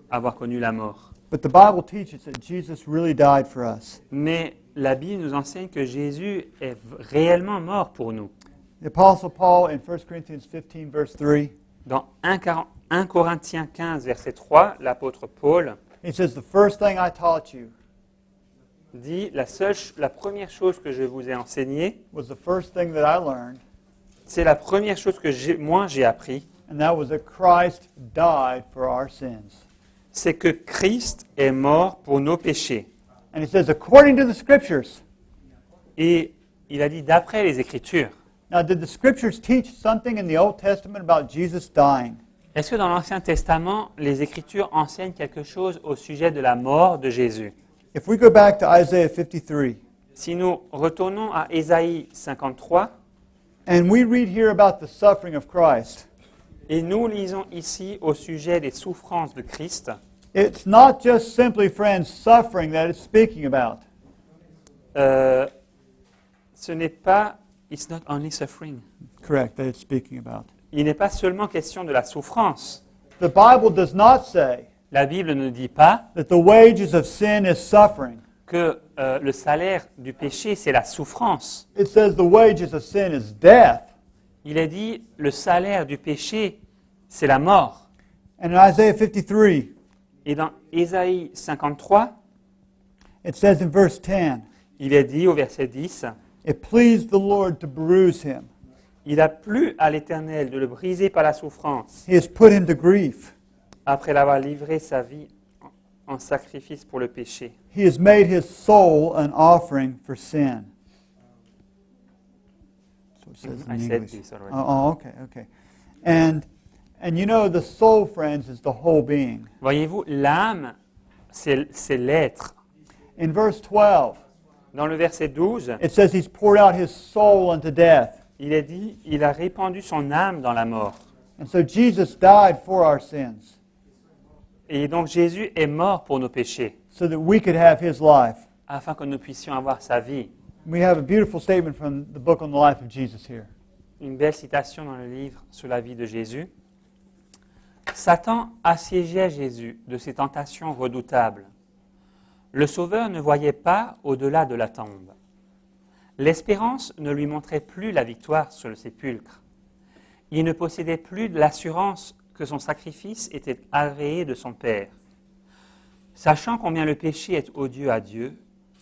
avoir connu la mort. But the Bible teaches that Jesus really died for us. Mais la Bible nous enseigne que Jésus est réellement mort pour nous. The Apostle Paul in 1 Corinthians 15, verse 3, Dans 1 Corinthiens 15, verset 3, l'apôtre Paul he says, the first thing I taught you dit la première chose que je vous ai enseignée, was the first thing that I learned, c'est la première chose que j'ai appris, and that was that Christ died for our sins. c'est que Christ est mort pour nos péchés. And he says, according to the Scriptures. Et il a dit d'après les Écritures. Now, did the Scriptures teach something in the Old Testament about Jesus dying? Est-ce que dans l'Ancien Testament, les Écritures enseignent quelque chose au sujet de la mort de Jésus? If we go back to Isaiah 53, Si nous retournons à Ésaïe 53, and we read here about the suffering of Christ, et nous lisons ici au sujet des souffrances de Christ, it's not just simply, friends, suffering that it's speaking about. ce n'est pas, it's not only suffering. Correct, that it's speaking about. Il n'est pas seulement question de la souffrance. The Bible does not say La Bible ne dit pas that the wages of sin is suffering. que le salaire du péché, c'est la souffrance. It says the wages of sin is death. Il est dit, le salaire du péché, c'est la mort. And in Isaiah 53, Et dans Ésaïe 53, it says in verse 10, il est dit au verset 10, it pleased the Lord to bruise him. il a plu à l'Éternel de le briser par la souffrance, He has put him to grief. après l'avoir livré sa vie en sacrifice pour le péché. He has made his soul an offering for sin. So it says in I said English. this already. Oh, okay, okay. And you know, the soul, friends, is the whole being. Voyez-vous, l'âme, c'est l'être. In verse 12, Dans le verset 12, it says he's poured out his soul unto death. il est dit, il a répandu son âme dans la mort. And so Jesus died for our sins Et donc Jésus est mort pour nos péchés, so that we could have his life. afin que nous puissions avoir sa vie. We have a beautiful statement from the book on the life of Jesus here. Une belle citation dans le livre sur la vie de Jésus. Satan assiégeait Jésus de ses tentations redoutables. Le Sauveur ne voyait pas au-delà de la tombe. L'espérance ne lui montrait plus la victoire sur le sépulcre. Il ne possédait plus de l'assurance que son sacrifice était agréé de son Père. Sachant combien le péché est odieux à Dieu,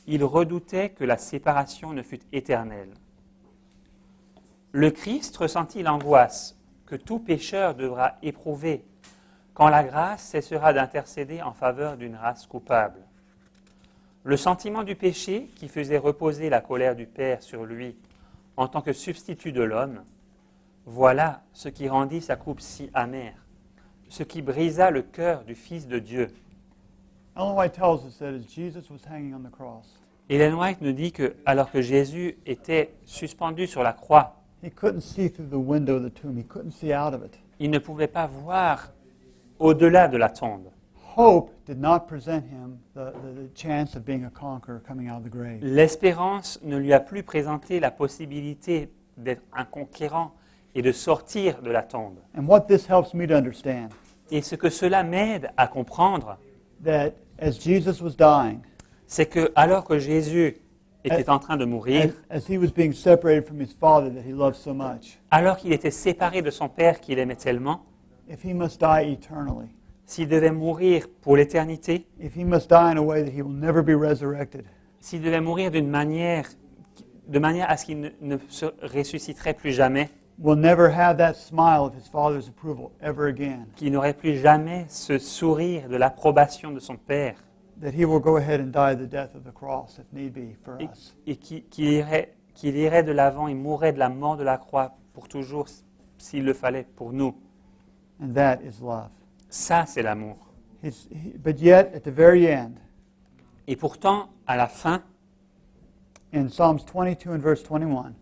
il redoutait que la séparation ne fût éternelle. Le Christ ressentit l'angoisse que tout pécheur devra éprouver quand la grâce cessera d'intercéder en faveur d'une race coupable. Le sentiment du péché qui faisait reposer la colère du Père sur lui en tant que substitut de l'homme, voilà ce qui rendit sa coupe si amère, ce qui brisa le cœur du Fils de Dieu. Ellen White tells us that as Jesus was hanging on the cross, Ellen White nous dit que, alors que Jésus était suspendu sur la croix, he couldn't see through the window of the tomb. He couldn't see out of it. il ne pouvait pas voir au-delà de la tombe. Hope did not present him the chance of being a conqueror coming out of the grave. L'espérance ne lui a plus présenté la possibilité d'être un conquérant et de sortir de la tombe. And what this helps me to understand, Et ce que cela m'aide à comprendre, that as Jesus was dying, c'est que alors que Jésus était en train de mourir, as he was being separated from his Father that he loved so much, alors qu'il était séparé de son Père qu'il aimait tellement, if he must die eternally, s'il devait mourir pour l'éternité, if he must die in a way that he will never be resurrected, s'il devait mourir de manière à ce qu'il ne se ressusciterait plus jamais, will never have that smile of his Father's approval ever again, qu'il n'aurait plus jamais ce sourire de l'approbation de son Père, that he will go ahead and die the death of the cross if need be for us. et qu'il irait de l'avant, il mourrait de la mort de la croix pour toujours, s'il le fallait, pour nous. And that is love. Ça, c'est l'amour. But yet, at the very end, Et pourtant, à la fin, in Psalms 22 and verse 21,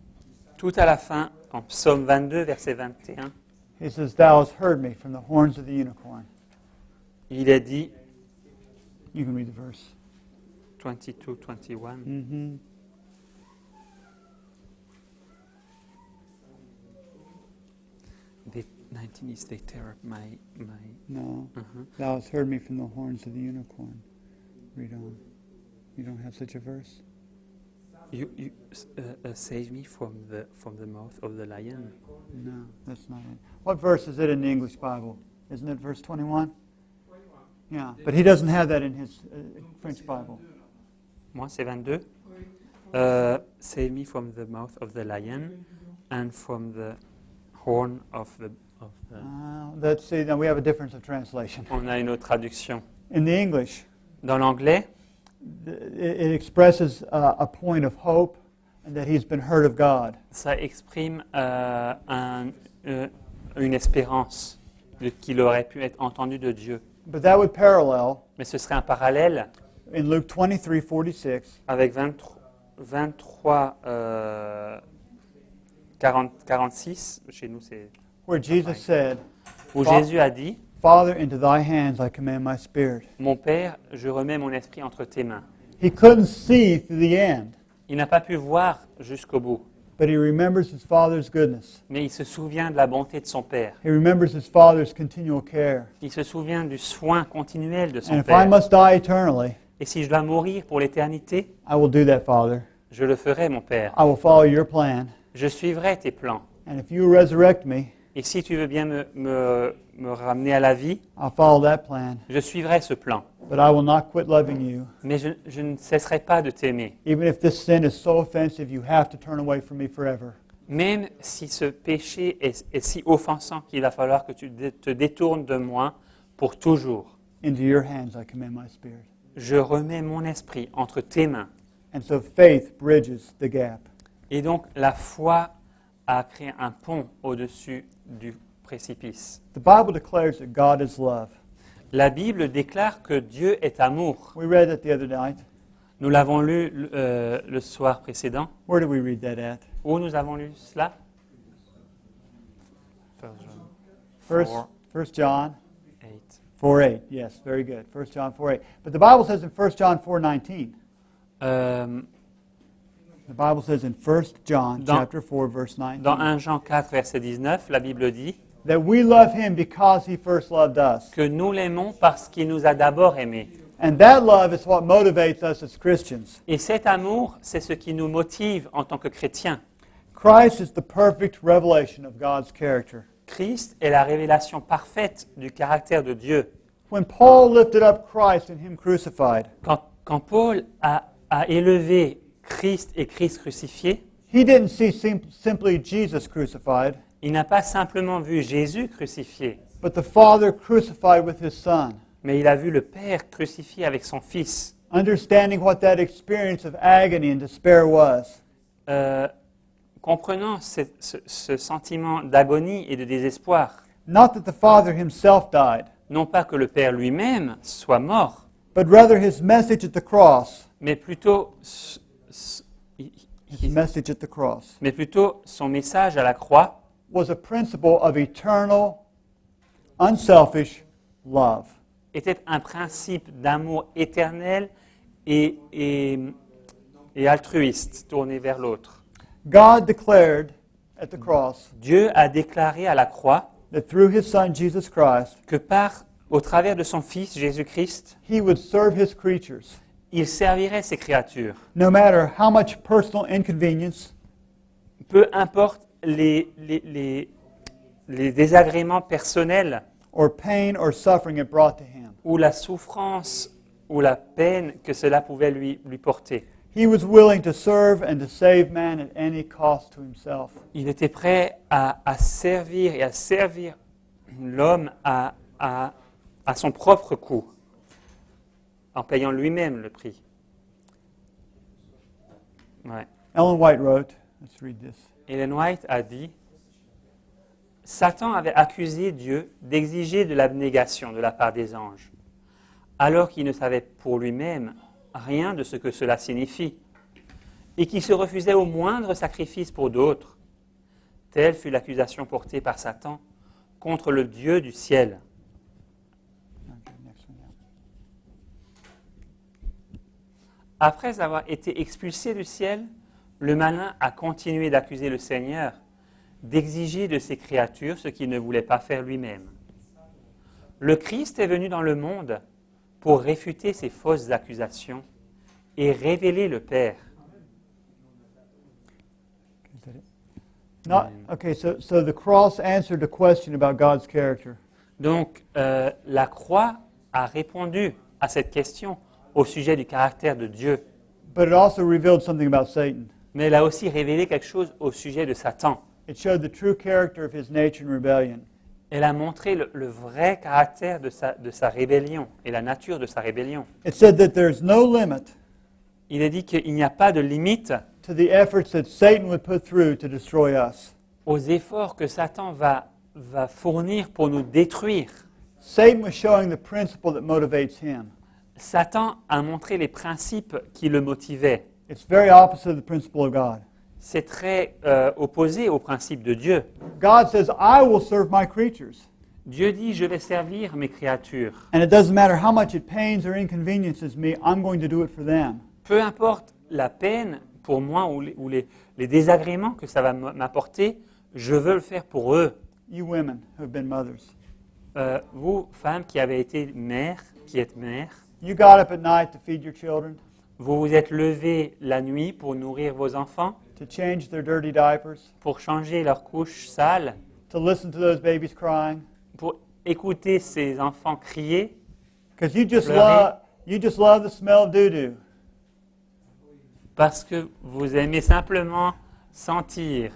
tout à la fin, en Psaume 22, verset 21, he says, "Thou hast heard me from the horns of the unicorn." il est dit, You can read the verse. 22, 21, Mm-hmm. the 19 is they tear up my No. uh-huh. Thou hast heard me from the horns of the unicorn. Read on. You don't have such a verse? You save me from the mouth of the lion. No, that's not it. What verse is it in the English Bible? Isn't it verse 21? Yeah, but he doesn't have that in his French Bible. Moi, c'est 22. Save me from the mouth of the lion and from the horn of the... Let's see, now we have a difference of translation. On a une autre traduction. In the English, Dans l'anglais, it expresses a point of hope and that he's been heard of God. ça exprime une espérance qu'il aurait pu être entendu de Dieu. But that would parallel Mais ce serait un parallèle in Luke 23:46, avec 23, 46, chez nous c'est where Jesus said, où Jésus a dit, "Father, into thy hands I commend my spirit." mon Père, je remets mon esprit entre tes mains. He couldn't see through the end, Il n'a pas pu voir jusqu'au bout, but he remembers his Father's goodness. mais il se souvient de la bonté de son Père. He remembers his Father's continual care. Il se souvient du soin continuel de And son if I Père. must die eternally, Et si je dois mourir pour l'éternité, I will do that, Father. je le ferai, mon Père. I will follow your plan. Je suivrai tes plans. And if you resurrect me, Et si tu veux bien me ramener à la vie, I'll follow that plan. je suivrai ce plan. But I will not quit loving you. Mais je ne cesserai pas de t'aimer. Even if this sin is so offensive, you have to turn away from me forever. Même si ce péché est si offensant qu'il va falloir que tu te détournes de moi pour toujours. into your hands I commend my spirit. je remets mon esprit entre tes mains. And so faith bridges the gap. Et donc la foi a créé un pont au-dessus du précipice. The Bible declares that God is love. La Bible déclare que Dieu est amour. We read that the other night. Nous l'avons lu le soir précédent. Where did we read that at? Où nous avons lu cela? First John 8. 4:8. Yes, very good. 1 John 4:8. But the Bible says in 1 John 4:19. The Bible says in 1 John chapter 4 verse 19. Dans 1 Jean 4, verset 19, la Bible dit That we love him because he first loved us. que nous l'aimons parce qu'il nous a d'abord aimés. And that love is what motivates us as Christians. Et cet amour, c'est ce qui nous motive en tant que chrétiens. Christ is the perfect revelation of God's character. Christ est la révélation parfaite du caractère de Dieu. When Paul lifted up Christ and him crucified, Quand Paul a élevé Christ et Christ crucifié, he didn't see simply Jesus crucified, il n'a pas simplement vu Jésus crucifié, but the Father crucified with his Son. mais il a vu le Père crucifié avec son Fils. Understanding what that experience of agony and despair was, Comprenant ce sentiment d'agonie et de désespoir, not that the Father himself died, non pas que le Père lui-même soit mort, but rather his message at the cross, mais plutôt, his message at the cross mais plutôt son message à la croix was a principle of eternal, unselfish love. était un principe d'amour éternel et altruiste, tourné vers l'autre. God declared at the cross Dieu a déclaré à la croix that through his Son Jesus Christ, que au travers de son Fils Jésus-Christ, he would serve his creatures, il servirait ses créatures. no matter how much personal inconvenience Peu importe les désagréments personnels or pain or suffering it brought to him. ou la souffrance ou la peine que cela pouvait lui porter. He was willing to serve and to save man at any cost to himself. Il était prêt à servir et à servir l'homme à son propre coût, en payant lui-même le prix. Ouais. Ellen White wrote, let's read this. Ellen White a dit « Satan avait accusé Dieu d'exiger de l'abnégation de la part des anges, alors qu'il ne savait pour lui-même rien de ce que cela signifie, et qui se refusait au moindre sacrifice pour d'autres. Telle fut l'accusation portée par Satan contre le Dieu du ciel. » Après avoir été expulsé du ciel, le malin a continué d'accuser le Seigneur, d'exiger de ses créatures ce qu'il ne voulait pas faire lui-même. Le Christ est venu dans le monde pour réfuter ces fausses accusations et révéler le Père. Okay, so the cross answered a question about God's character. Donc, la croix a répondu à cette question au sujet du caractère de Dieu, But it also revealed something about Satan. mais elle a aussi révélé quelque chose au sujet de Satan. It showed the true character of his nature and rebellion. Elle a montré le vrai caractère de sa rébellion et la nature de sa rébellion. It said that there's no limit Il est dit qu'il n'y a pas de limite to the efforts that Satan would put through to destroy us. aux efforts que Satan va fournir pour nous détruire. Satan was showing the principle that motivates him. Satan a montré les principes qui le motivaient. It's very opposite of the principle of God. C'est très opposé au principe de Dieu. God says, I will serve my creatures. Dieu dit, je vais servir mes créatures. And it doesn't matter how much it pains or inconveniences me, I'm going to do it for them. Peu importe la peine pour moi ou les désagréments que ça va m'apporter, je veux le faire pour eux. You women who have been mothers. Vous, femmes qui avez été mères, qui êtes mères, You got up at night to feed your children, vous vous êtes levées la nuit pour nourrir vos enfants, to change their dirty diapers, pour changer leurs couches sales, to listen to those babies crying. pour écouter ces enfants crier, Because you just Pleurer. love the smell of doo-doo. parce que vous aimez simplement sentir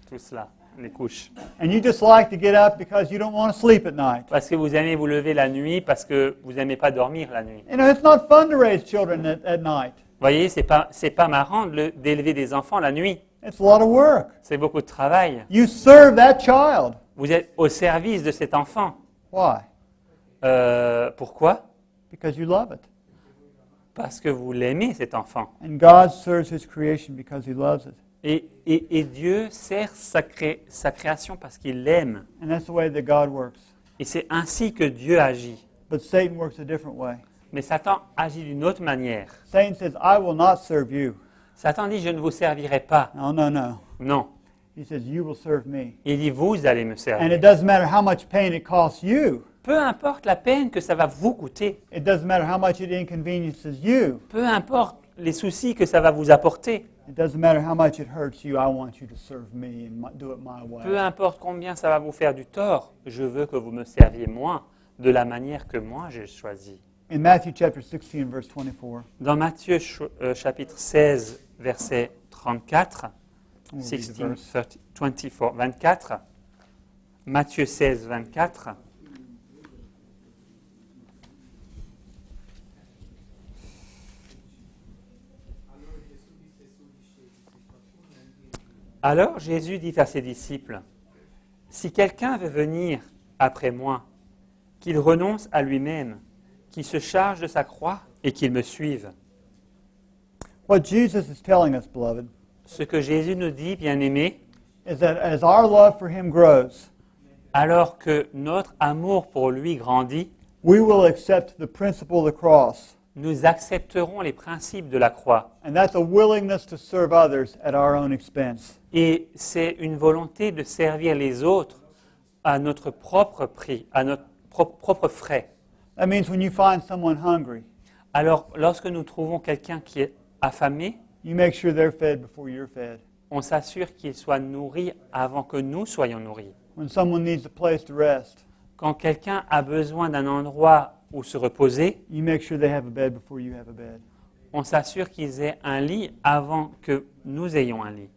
tout cela. les couches. And you just like to get up because you don't want to sleep at night. Parce que vous aimez vous lever la nuit, parce que vous n'aimez pas dormir la nuit. You know, it's not fun to raise children at night. Vous voyez, c'est pas marrant d'élever des enfants la nuit. It's a lot of work. C'est beaucoup de travail. You serve that child. Vous êtes au service de cet enfant. Why? Pourquoi? Because you love it. Parce que vous l'aimez, cet enfant. And God serves His creation because He loves it. Et Dieu sert sa création parce qu'il l'aime. And that's the way that God works. Et c'est ainsi que Dieu agit. But Satan works a different way. Mais Satan agit d'une autre manière. Satan says, I will not serve you. Satan dit, je ne vous servirai pas. No, no, no. Non. He says, you will serve me. Il dit, vous allez me And servir. it doesn't matter how much pain it costs you. Peu importe la peine que ça va vous coûter. It doesn't matter how much it inconveniences you. Peu importe les soucis que ça va vous apporter. It doesn't matter how much it hurts you. I want you to serve me and do it my way. Peu importe combien ça va vous faire du tort. Je veux que vous me serviez moi de la manière que moi j'ai choisi. In Matthew chapter 16, verse 24, Dans Matthieu chapitre 16, verset 34, we'll read the 16, verse. 30, 24, 24, Matthieu 16, 24, Alors Jésus dit à ses disciples, « Si quelqu'un veut venir après moi, qu'il renonce à lui-même, qu'il se charge de sa croix et qu'il me suive. » What Jesus is telling us, beloved, Ce que Jésus nous dit, bien-aimés, is that as our love for Him grows, alors que notre amour pour lui grandit, we will accept the principle of the cross. nous accepterons les principes de la croix. And that's a willingness to serve others at our own expense. Et c'est une volonté de servir les autres à notre propre prix, à notre propre frais. That means when you find someone hungry, Alors, lorsque nous trouvons quelqu'un qui est affamé, you make sure they're fed before you're fed. on s'assure qu'il soit nourri avant que nous soyons nourris. When someone needs a place to rest, Quand quelqu'un a besoin d'un endroit où se reposer, you make sure they have a bed before you have a bed. on s'assure qu'ils aient un lit avant que nous ayons un lit.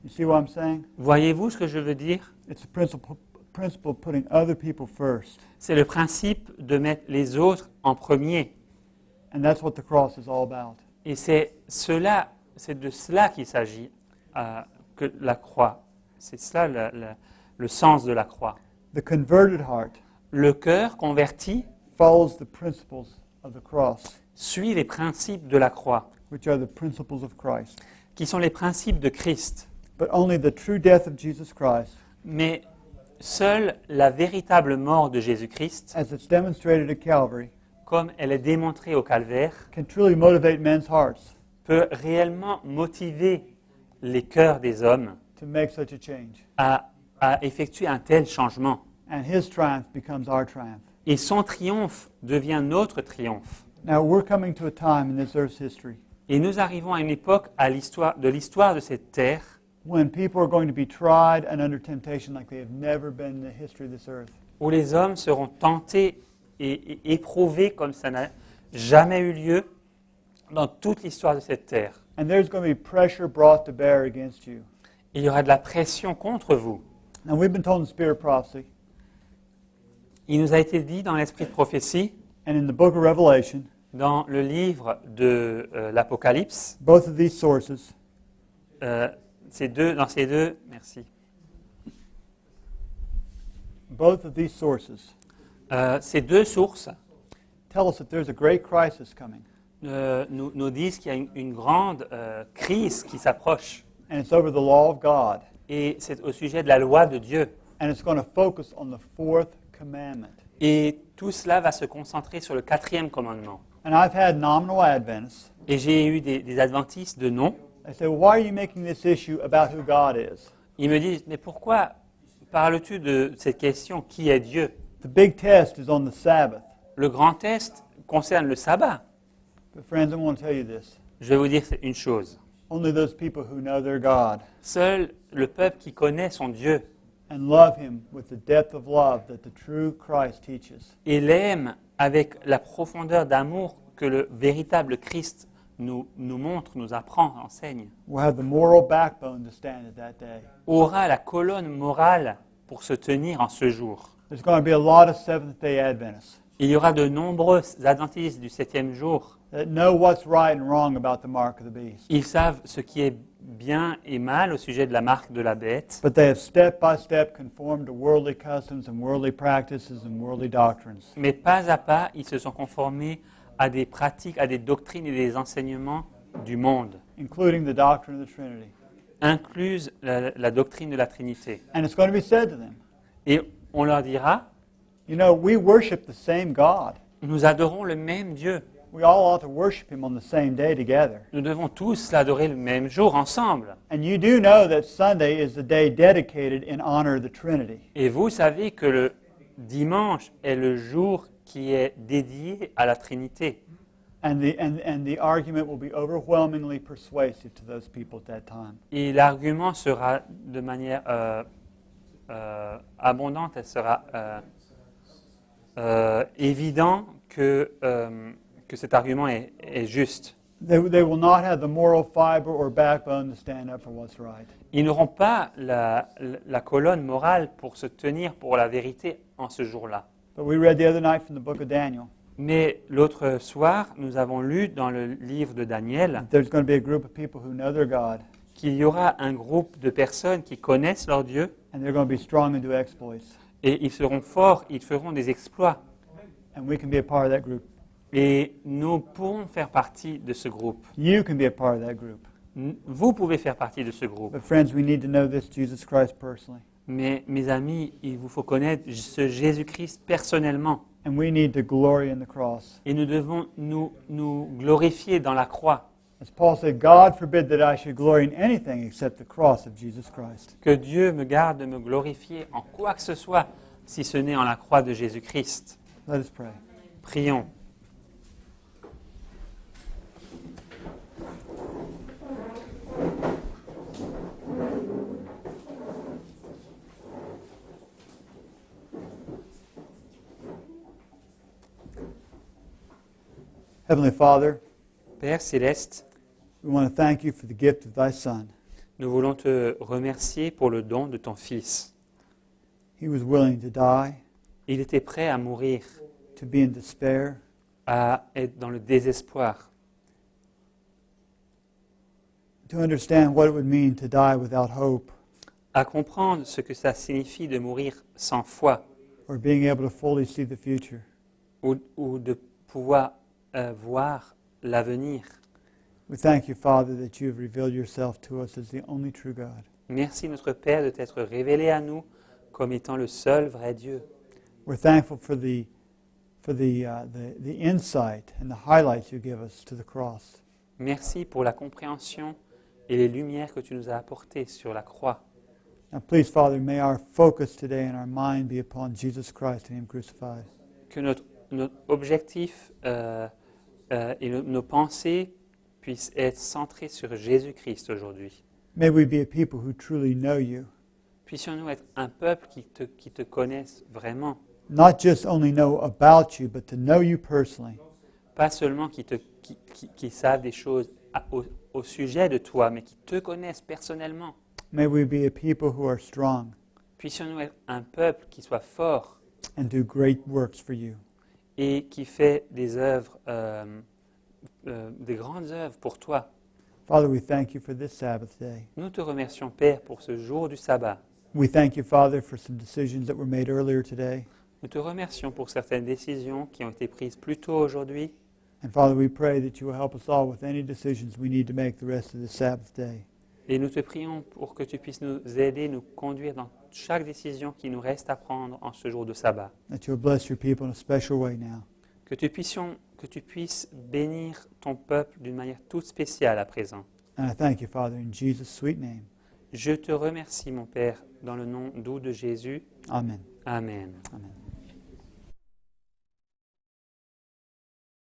You see what I'm saying? Voyez-vous ce que je veux dire? It's the principle of putting other people first. C'est le principe de mettre les autres en premier. And that's what the cross is all about. Et c'est de cela qu'il s'agit, que la croix. C'est cela le sens de la croix. The converted heart Le cœur converti follows the principles of the cross, suit les principes de la croix, which are the principles of Christ. qui sont les principes de Christ. But only the true death of Jesus Christ, Mais seule la véritable mort de Jésus-Christ, as it's demonstrated at Calvary, comme elle est démontrée au calvaire, can truly motivate men's hearts peut réellement motiver les cœurs des hommes to make such a change. à effectuer un tel changement. And His triumph becomes our triumph. Et son triomphe devient notre triomphe. Now, we're coming to a time in this earth's history Et nous arrivons à une époque de l'histoire de cette terre when people are going to be tried and under temptation like they have never been in the history of this earth. où les hommes seront tentés et éprouvés comme ça n'a jamais eu lieu dans toute l'histoire de cette terre. And there's going to be pressure brought to bear against you. Il y aura de la pression contre vous. Now, we've been told in the spirit of prophecy Il nous a été dit dans l'esprit de prophétie, and in the book of Revelation, dans le livre de l'Apocalypse, both of these sources, merci. both of these sources Ces deux sources tell us that there's a great crisis coming, nous disent qu'il y a une grande crise qui s'approche. and it's over the law of God, Et c'est au sujet de la loi de Dieu. and it's going to focus on the fourth commandment. Et tout cela va se concentrer sur le 4e commandement. And I've had nominal Adventists. Et j'ai eu des adventistes de nom. They say, well, why are you making this issue about who God is? Ils me disent, mais pourquoi parles-tu de cette question, qui est Dieu? The big test is on the Sabbath. Le grand test concerne le sabbat. But friends, I want to tell you this. Je vais vous dire une chose. Only those people who know their God Seul le peuple qui connaît son Dieu and love Him with the depth of love that the true Christ teaches et l'aime avec la profondeur d'amour que le véritable Christ nous montre, nous apprend, enseigne, will have the moral backbone to stand at that day. aura la colonne morale pour se tenir en ce jour. There's going to be a lot of Seventh-day Adventists Il y aura de nombreux adventistes du 7e jour. that know what's right and wrong about the mark of the beast. Ils savent ce qui est bien et mal au sujet de la marque de la bête, But they have step by step conformed to worldly customs and worldly practices and worldly doctrines. mais pas à pas, ils se sont conformés à des pratiques, à des doctrines et des enseignements du monde, Including the doctrine of the Trinity. incluse la doctrine de la Trinité. And it's going to be said to them, Et on leur dira, you know, we worship the same God. nous adorons le même Dieu. We all ought to worship him on the same day together. Nous devons tous l'adorer le même jour ensemble. And you do know that Sunday is the day dedicated in honor of the Trinity. Et vous savez que le dimanche est le jour qui est dédié à la Trinité. And the argument will be overwhelmingly persuasive to those people at that time. Et l'argument sera de manière abondante, elle sera évident que cet argument est juste. They will not have the moral fiber or backbone to stand up for what's right. Ils n'auront pas la colonne morale pour se tenir pour la vérité en ce jour-là. But we read the other night from the book of Daniel. Mais l'autre soir, nous avons lu dans le livre de Daniel There's going to be a group of people who know their God, qu'il y aura un groupe de personnes qui connaissent leur Dieu and they're going to be strong and do exploits. et ils seront forts, ils feront des exploits. And we can be a part of that group. Et nous pourrons faire partie de ce groupe. You can be a part of that group. Vous pouvez faire partie de ce groupe. But friends, we need to know this Jesus Christ personally. Mais mes amis, il vous faut connaître ce Jésus-Christ personnellement. And we need to glory in the cross. Et nous devons nous glorifier dans la croix. As Paul said, God forbid that I should glory in anything except the cross of Jesus Christ. Que Dieu me garde de me glorifier en quoi que ce soit, si ce n'est en la croix de Jésus-Christ. Let us pray. Prions. Heavenly Father, Père céleste, we want to thank you for the gift of thy Son. nous voulons te remercier pour le don de ton Fils. He was willing to die, Il était prêt à mourir, to be in despair, à être dans le désespoir, to understand what it would mean to die without hope, à comprendre ce que ça signifie de mourir sans foi or being able to fully see the future. ou de pouvoir voir l'avenir. We thank you, Father, that you have revealed yourself to us as the only true God. Merci notre Père de t'être révélé à nous comme étant le seul vrai Dieu. We're thankful for the insight and the highlights you give us to the cross. Merci pour la compréhension et les lumières que tu nous as apportées sur la croix. Now, please, Father, may our focus today and our mind be upon Jesus Christ and Him crucified. Que notre objectif et nos pensées puissent être centrées sur Jésus-Christ aujourd'hui. May we be a people who truly know you, Puissions-nous être un peuple qui te connaisse vraiment, not just only know about you, but to know you personally. pas seulement qui savent des choses au sujet de toi, mais qui te connaissent personnellement. May we be a people who are strong Puissions-nous être un peuple qui soit fort and do great works for you. et qui fait des œuvres, des grandes œuvres pour toi. Father, we thank you for this Sabbath day. Nous te remercions, Père, pour ce jour du sabbat. We thank you, Father, for some decisions that were made earlier today. Nous te remercions pour certaines décisions qui ont été prises plus tôt aujourd'hui. And Father, we pray that you will help us all with any decisions we need to make the rest of the Sabbath day. Et nous te prions pour que tu puisses nous aider, nous conduire dans chaque décision qui nous reste à prendre en ce jour de sabbat. That you will bless your people in a special way now. Que tu puisses bénir ton peuple d'une manière toute spéciale à présent. And I thank you, Father, in Jesus' sweet name. Je te remercie, mon Père, dans le nom doux de Jésus. Amen. Amen. Amen.